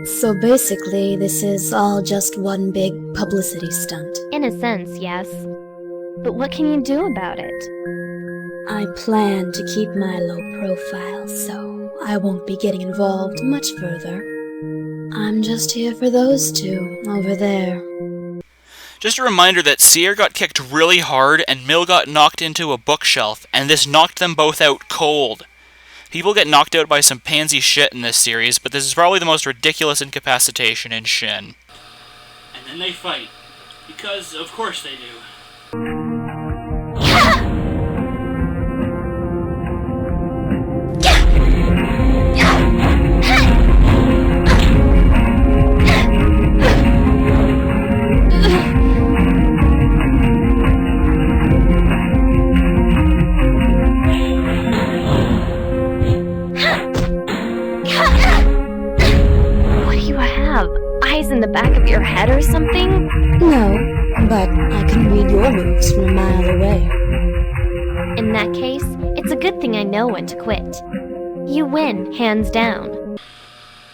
So basically, this is all just one big publicity stunt. In a sense, yes. But what can you do about it? I plan to keep my low profile, so I won't be getting involved much further. I'm just here for those two over there. Just a reminder that Seer got kicked really hard and Mill got knocked into a bookshelf, and this knocked them both out cold. People get knocked out by some pansy shit in this series, but this is probably the most ridiculous incapacitation in Shin. And then they fight. Because, of course they do. In the back of your head or something? No, but I can read your moves from a mile away. In that case, it's a good thing I know when to quit. You win, hands down.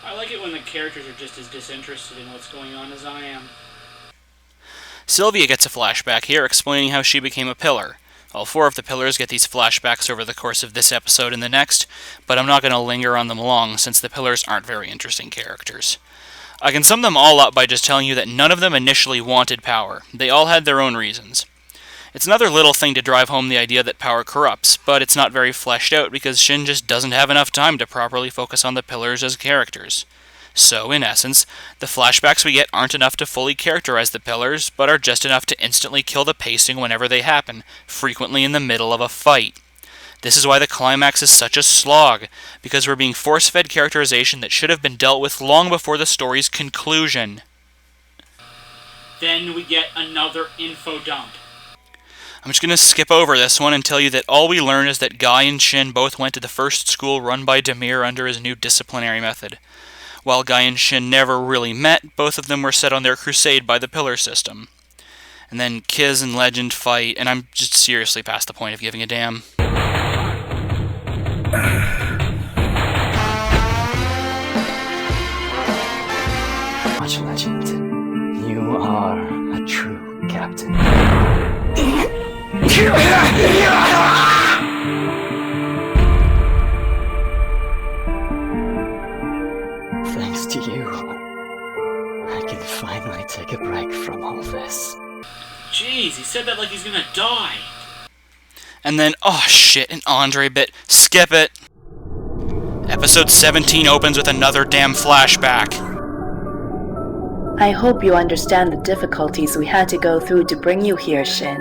I like it when the characters are just as disinterested in what's going on as I am. Sylvia gets a flashback here explaining how she became a pillar. All four of the pillars get these flashbacks over the course of this episode and the next, but I'm not going to linger on them long since the pillars aren't very interesting characters. I can sum them all up by just telling you that none of them initially wanted power. They all had their own reasons. It's another little thing to drive home the idea that power corrupts, but it's not very fleshed out because Shin just doesn't have enough time to properly focus on the pillars as characters. So, in essence, the flashbacks we get aren't enough to fully characterize the pillars, but are just enough to instantly kill the pacing whenever they happen, frequently in the middle of a fight. This is why the climax is such a slog, because we're being force-fed characterization that should have been dealt with long before the story's conclusion. Then we get another info dump. I'm just going to skip over this one and tell you that all we learn is that Guy and Shin both went to the first school run by Demir under his new disciplinary method. While Guy and Shin never really met, both of them were set on their crusade by the pillar system. And then Kiz and Legend fight, and I'm just seriously past the point of giving a damn. Watch, Legend. You are a true captain. Thanks to you, I can finally take a break from all this. Jeez, he said that like he's gonna die. And then, oh shit, an Andre bit. Skip it. Episode 17 opens with another damn flashback. I hope you understand the difficulties we had to go through to bring you here, Shin.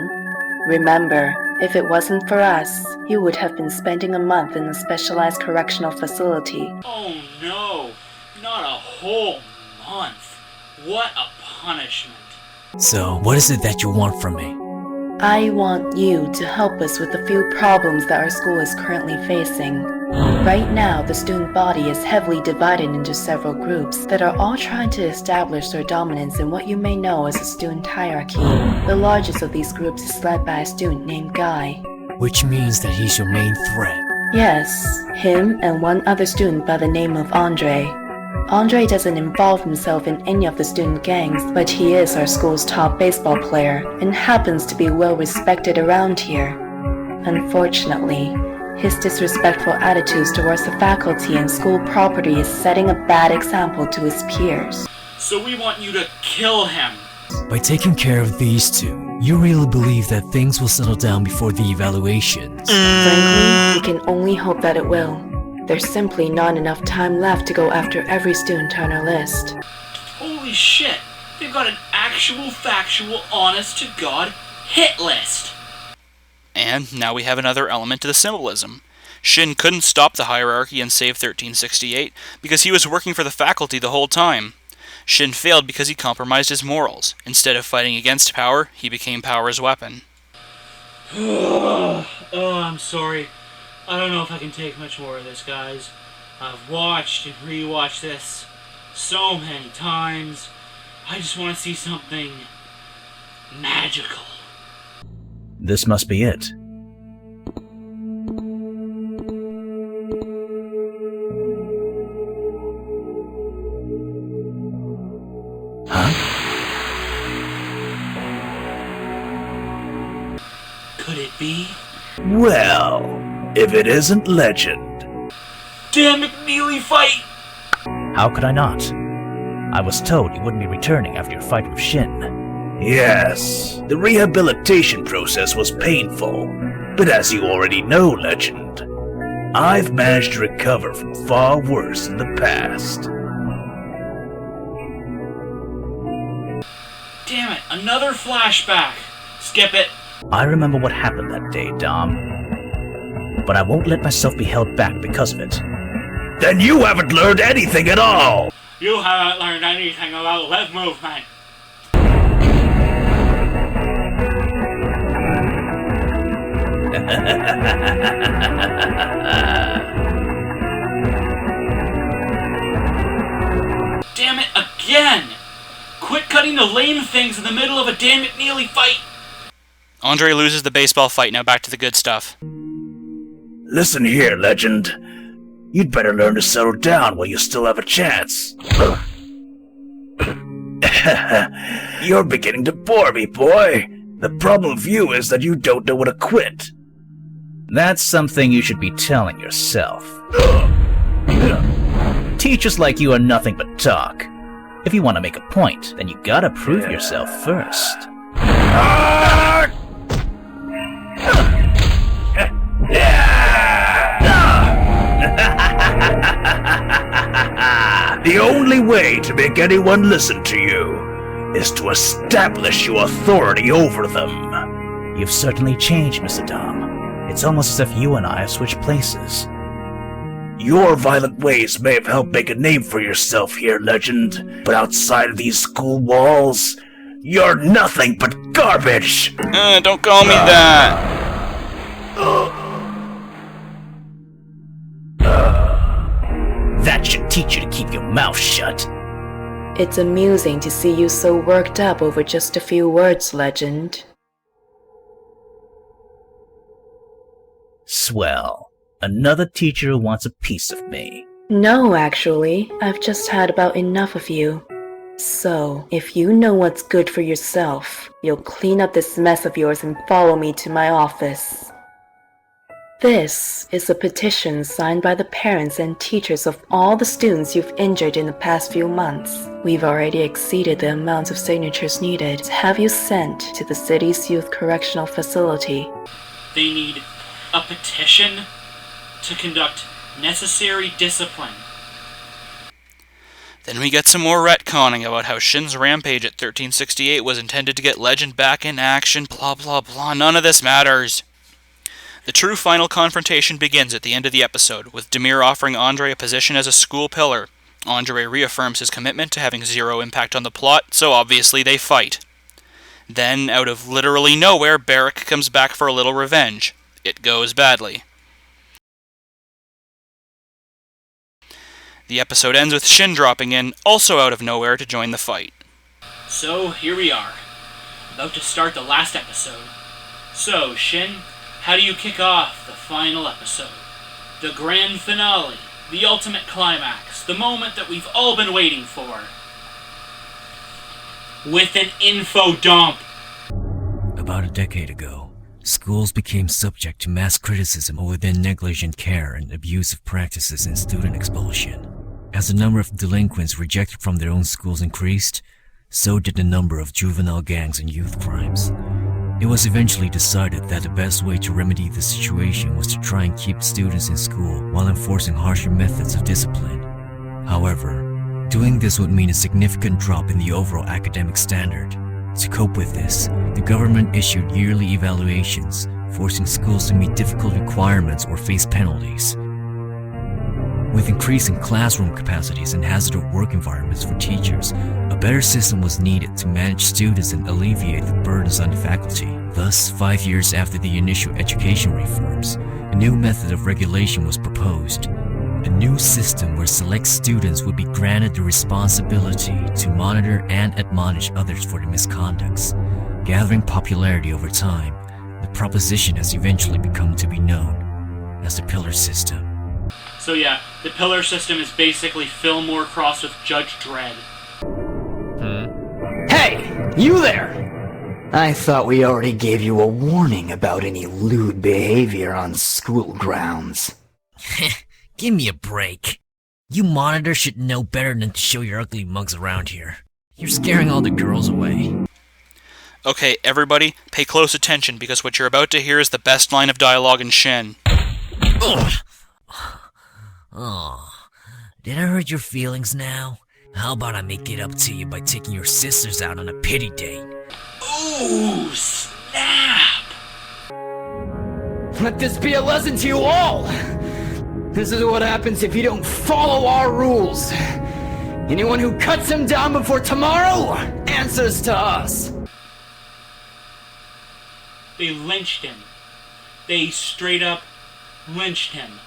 Remember, if it wasn't for us, you would have been spending a month in a specialized correctional facility. Oh no, not a whole month. What a punishment. So, what is it that you want from me? I want you to help us with the few problems that our school is currently facing. Right now, the student body is heavily divided into several groups that are all trying to establish their dominance in what you may know as a student hierarchy. The largest of these groups is led by a student named Guy. Which means that he's your main threat. Yes, him and one other student by the name of Andre. Andre doesn't involve himself in any of the student gangs, but he is our school's top baseball player and happens to be well respected around here. Unfortunately, his disrespectful attitudes towards the faculty and school property is setting a bad example to his peers. So we want you to kill him. By taking care of these two, you really believe that things will settle down before the evaluations? Frankly, we can only hope that it will. There's simply not enough time left to go after every student on our list. Holy shit! They've got an actual, factual, honest-to-God hit list! And now we have another element to the symbolism. Shin couldn't stop the hierarchy and save 1368 because he was working for the faculty the whole time. Shin failed because he compromised his morals. Instead of fighting against power, he became power's weapon. Oh, I'm sorry. I don't know if I can take much more of this, guys. I've watched and rewatched this so many times. I just want to see something magical. This must be it. Huh? Could it be? Well, if it isn't Legend. Damn McNeely fight! How could I not? I was told you wouldn't be returning after your fight with Shin. Yes, the rehabilitation process was painful, but as you already know, Legend, I've managed to recover from far worse in the past. Damn it, another flashback! Skip it! I remember what happened that day, Dom. But I won't let myself be held back because of it. Then you haven't learned anything at all! You haven't learned anything about lip movement! Damn it, again! Quit cutting the lame things in the middle of a damn McNeely fight! Andre loses the baseball fight, now back to the good stuff. Listen here, Legend. You'd better learn to settle down while you still have a chance. You're beginning to bore me, boy. The problem with you is that you don't know when to quit. That's something you should be telling yourself. Teachers like you are nothing but talk. If you want to make a point, then you gotta prove yourself first. The only way to make anyone listen to you is to establish your authority over them. You've certainly changed, Mr. Dom. It's almost as if you and I have switched places. Your violent ways may have helped make a name for yourself here, Legend, but outside of these school walls, you're nothing but garbage! Don't call me that! That should teach you to keep your mouth shut. It's amusing to see you so worked up over just a few words, Legend. Swell. Another teacher who wants a piece of me. No, actually. I've just had about enough of you. So, if you know what's good for yourself, you'll clean up this mess of yours and follow me to my office. This is a petition signed by the parents and teachers of all the students you've injured in the past few months. We've already exceeded the amount of signatures needed to have you sent to the city's youth correctional facility. They need a petition to conduct necessary discipline. Then we get some more retconning about how Shin's rampage at 1368 was intended to get Legend back in action, blah blah blah, none of this matters. The true final confrontation begins at the end of the episode, with Demir offering Andre a position as a school pillar. Andre reaffirms his commitment to having zero impact on the plot, so obviously they fight. Then, out of literally nowhere, Barrack comes back for a little revenge. It goes badly. The episode ends with Shin dropping in, also out of nowhere, to join the fight. So, here we are, about to start the last episode. So, Shin, how do you kick off the final episode? The grand finale The ultimate climax, the moment that we've all been waiting for. With an info dump. About a decade ago, schools became subject to mass criticism over their negligent care and abusive practices in student expulsion. As the number of delinquents rejected from their own schools increased, so did the number of juvenile gangs and youth crimes. It was eventually decided that the best way to remedy the situation was to try and keep students in school while enforcing harsher methods of discipline. However, doing this would mean a significant drop in the overall academic standard. To cope with this, the government issued yearly evaluations, forcing schools to meet difficult requirements or face penalties. With increasing classroom capacities and hazardous work environments for teachers, a better system was needed to manage students and alleviate the burdens on the faculty. Thus, 5 years after the initial education reforms, a new method of regulation was proposed. A new system where select students would be granted the responsibility to monitor and admonish others for their misconducts. Gathering popularity over time, the proposition has eventually become to be known as the pillar system. So yeah, the pillar system is basically Fillmore crossed with Judge Dredd. Hey, you there! I thought we already gave you a warning about any lewd behavior on school grounds. Give me a break. You monitors should know better than to show your ugly mugs around here. You're scaring all the girls away. Okay, everybody, pay close attention because what you're about to hear is the best line of dialogue in Shin. Ugh. Oh, did I hurt your feelings now? How about I make it up to you by taking your sisters out on a pity date? Ooh, snap! Let this be a lesson to you all! This is what happens if you don't follow our rules. Anyone who cuts him down before tomorrow answers to us. They lynched him. They straight up lynched him.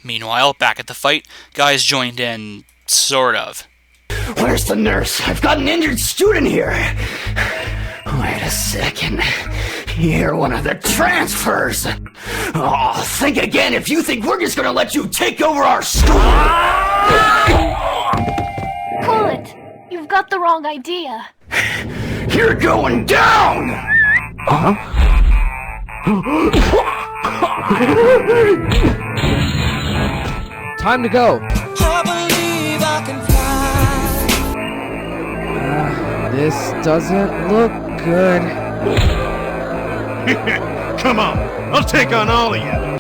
Meanwhile, back at the fight, guys joined in, sort of. Where's the nurse? I've got an injured student here. Wait a second. You're one of the transfers. Oh, think again if you think we're just gonna let you take over our school. Cool it. You've got the wrong idea. You're going down! Time to go. I believe I can fly. This doesn't look good. Come on, I'll take on all of you.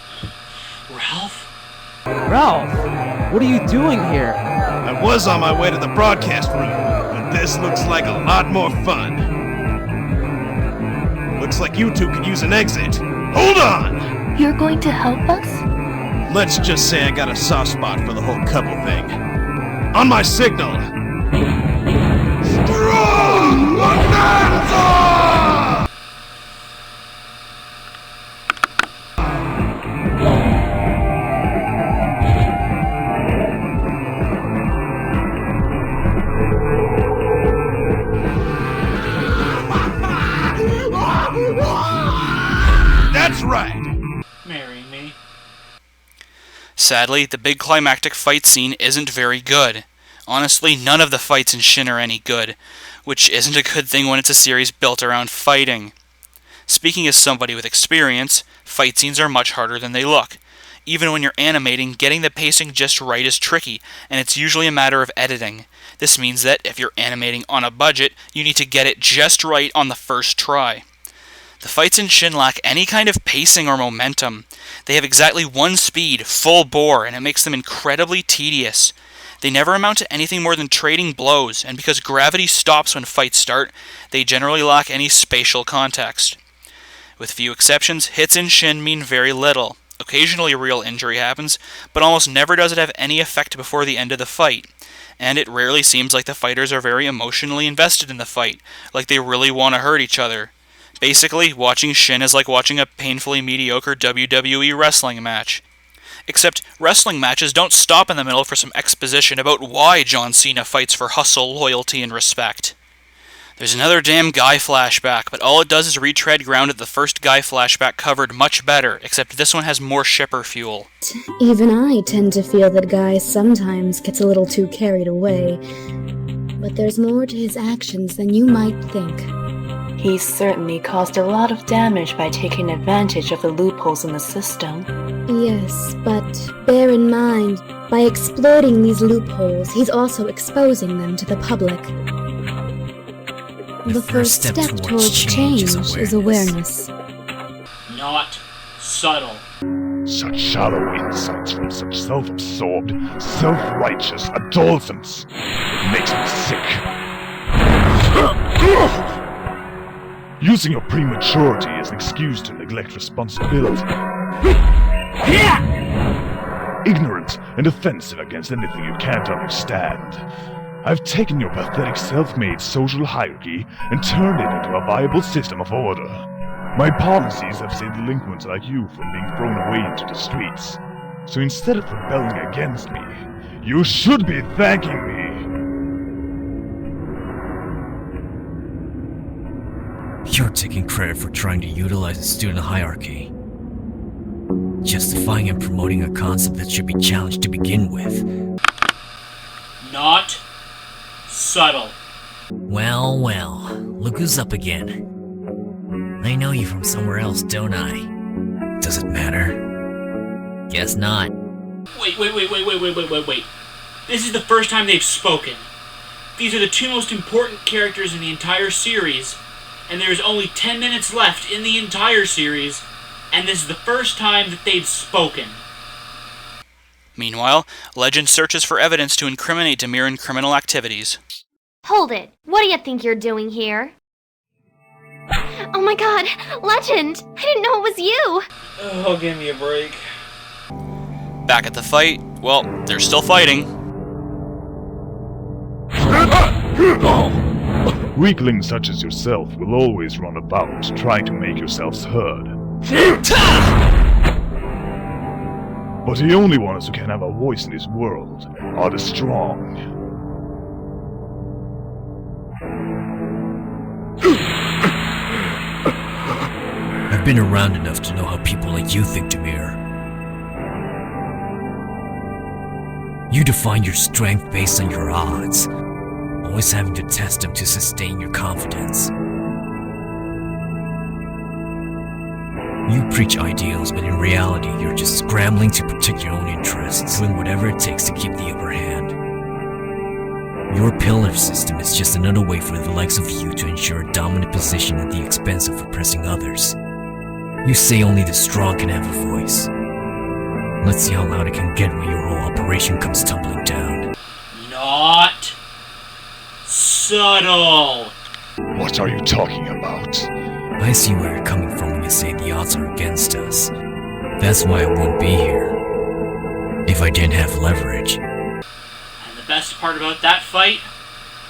Ralph, what are you doing here? I was on my way to the broadcast room, but this looks like a lot more fun. Looks like you two could use an exit. Hold on! You're going to help us? Let's just say I got a soft spot for the whole couple thing. On my signal. Strong Bonanza! That's right. Marry me. Sadly, the big climactic fight scene isn't very good. Honestly, none of the fights in Shin are any good, which isn't a good thing when it's a series built around fighting. Speaking as somebody with experience, fight scenes are much harder than they look. Even when you're animating, getting the pacing just right is tricky, and it's usually a matter of editing. This means that if you're animating on a budget, you need to get it just right on the first try. The fights in Shin lack any kind of pacing or momentum. They have exactly one speed, full bore, and it makes them incredibly tedious. They never amount to anything more than trading blows, and because gravity stops when fights start, they generally lack any spatial context. With few exceptions, hits in Shin mean very little. Occasionally a real injury happens, but almost never does it have any effect before the end of the fight. And it rarely seems like the fighters are very emotionally invested in the fight, like they really want to hurt each other. Basically, watching Shin is like watching a painfully mediocre WWE wrestling match. Except, wrestling matches don't stop in the middle for some exposition about why John Cena fights for hustle, loyalty, and respect. There's another damn Guy flashback, but all it does is retread ground that the first Guy flashback covered much better, except this one has more shipper fuel. Even I tend to feel that Guy sometimes gets a little too carried away. But there's more to his actions than you might think. He certainly caused a lot of damage by taking advantage of the loopholes in the system. Yes, but bear in mind, by exploiting these loopholes, he's also exposing them to the public. The first step towards change is awareness. Not subtle. Such shallow insights from such self-absorbed, self-righteous adolescents. It makes me sick. Using your prematurity as an excuse to neglect responsibility. Ignorant and offensive against anything you can't understand. I've taken your pathetic self-made social hierarchy and turned it into a viable system of order. My policies have saved delinquents like you from being thrown away into the streets. So instead of rebelling against me, you should be thanking me. You're taking credit for trying to utilize the student hierarchy, justifying and promoting a concept that should be challenged to begin with. Not subtle. Well, look who's up again. I know you from somewhere else, don't I? Does it matter? Guess not. Wait. This is the first time they've spoken. These are the two most important characters in the entire series, and there is only 10 minutes left in the entire series, and this is the first time that they've spoken. Meanwhile, Legend searches for evidence to incriminate Demir in criminal activities. Hold it! What do you think you're doing here? Oh my god! Legend! I didn't know it was you! Oh, give me a break. Back at the fight, well, they're still fighting. Weaklings such as yourself will always run about trying to make yourselves heard. But the only ones who can have a voice in this world are the strong. I've been around enough to know how people like you think, Demir. You define your strength based on your odds, always having to test them to sustain your confidence. You preach ideals, but in reality, you're just scrambling to protect your own interests, doing whatever it takes to keep the upper hand. Your pillar system is just another way for the likes of you to ensure a dominant position at the expense of oppressing others. You say only the strong can have a voice. Let's see how loud it can get when your whole operation comes tumbling down. Not subtle. What are you talking about? I see where you're coming from when you say the odds are against us. That's why I wouldn't be here if I didn't have leverage. And the best part about that fight,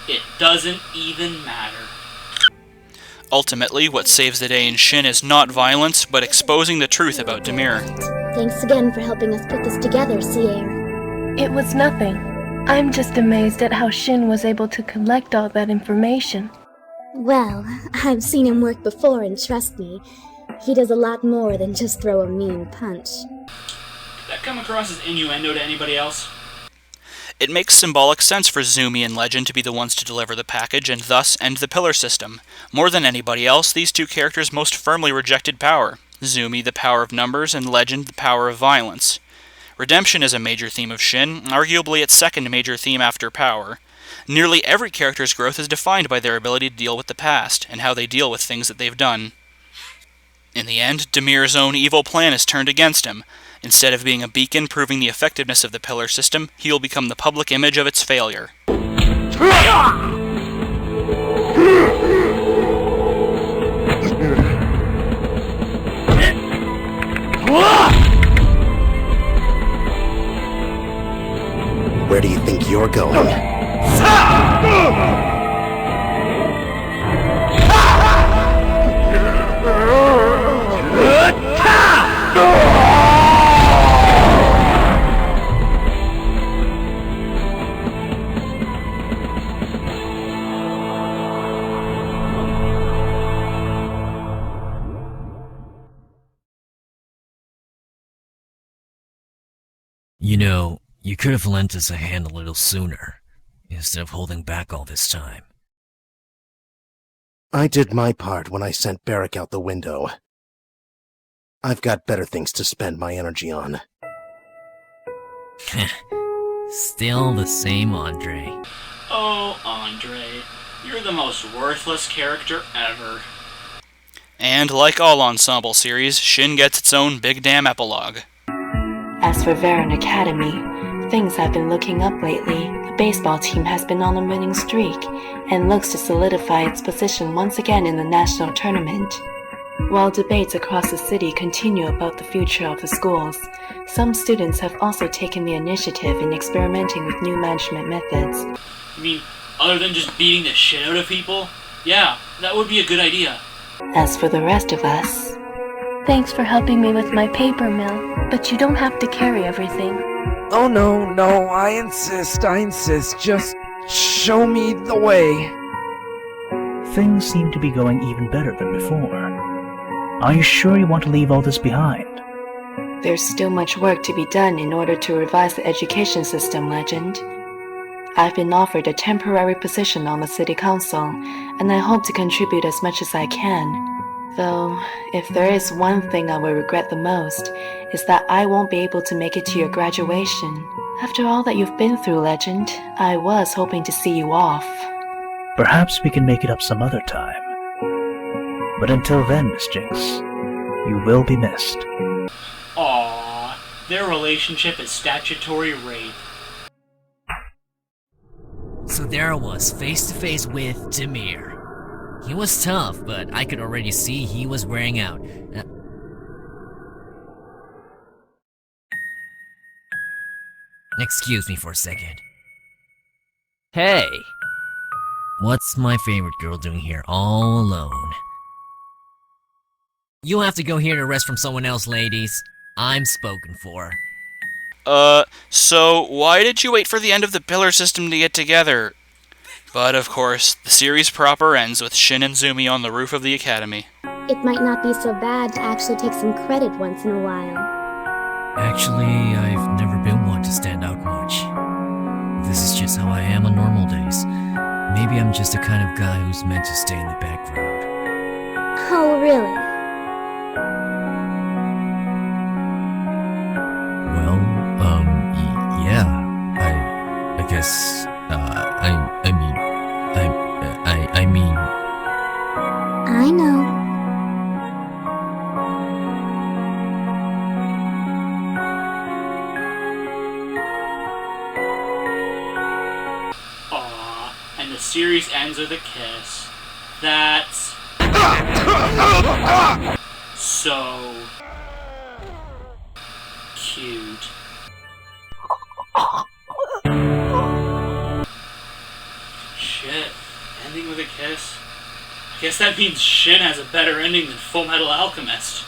it doesn't even matter. Ultimately, what saves the day in Shin is not violence, but exposing the truth about Demir. Thanks again for helping us put this together, Sierra. It was nothing. I'm just amazed at how Shin was able to collect all that information. Well, I've seen him work before, and trust me, he does a lot more than just throw a mean punch. Did that come across as innuendo to anybody else? It makes symbolic sense for Zumi and Legend to be the ones to deliver the package and thus end the pillar system. More than anybody else, these two characters most firmly rejected power. Zumi, the power of numbers, and Legend, the power of violence. Redemption is a major theme of Shin, arguably its second major theme after power. Nearly every character's growth is defined by their ability to deal with the past, and how they deal with things that they've done. In the end, Demir's own evil plan is turned against him. Instead of being a beacon proving the effectiveness of the pillar system, he will become the public image of its failure. Where do you think you're going? You know, you could have lent us a hand a little sooner, instead of holding back all this time. I did my part when I sent Barrick out the window. I've got better things to spend my energy on. Still the same Andre. Oh, Andre, you're the most worthless character ever. And like all ensemble series, Shin gets its own big damn epilogue. As for Varen Academy, things have been looking up lately. The baseball team has been on a winning streak and looks to solidify its position once again in the national tournament. While debates across the city continue about the future of the schools, some students have also taken the initiative in experimenting with new management methods. You mean, other than just beating the shit out of people? Yeah, that would be a good idea. As for the rest of us... Thanks for helping me with my paper mill, but you don't have to carry everything. Oh no, I insist, just show me the way. Things seem to be going even better than before. Are you sure you want to leave all this behind? There's still much work to be done in order to revise the education system, Legend. I've been offered a temporary position on the city council, and I hope to contribute as much as I can. Though, if there is one thing I will regret the most, is that I won't be able to make it to your graduation. After all that you've been through, Legend, I was hoping to see you off. Perhaps we can make it up some other time. But until then, Miss Jinx, you will be missed. Aww, their relationship is statutory rape. So there I was, face to face with Dimir. He was tough, but I could already see he was wearing out. Excuse me for a second. Hey! What's my favorite girl doing here all alone? You'll have to go hear the rest from someone else, ladies. I'm spoken for. So why did you wait for the end of the pillar system to get together? But of course, the series proper ends with Shin and Zumi on the roof of the academy. It might not be so bad to actually take some credit once in a while. Actually, I've never been one to stand out much. This is just how I am on normal days. Maybe I'm just the kind of guy who's meant to stay in the background. Oh, really? Well, yeah. I guess, I mean... I know. Aww, and the series ends with a kiss. That's... so... cute. Shit, ending with a kiss? I guess that means Shin has a better ending than Full Metal Alchemist.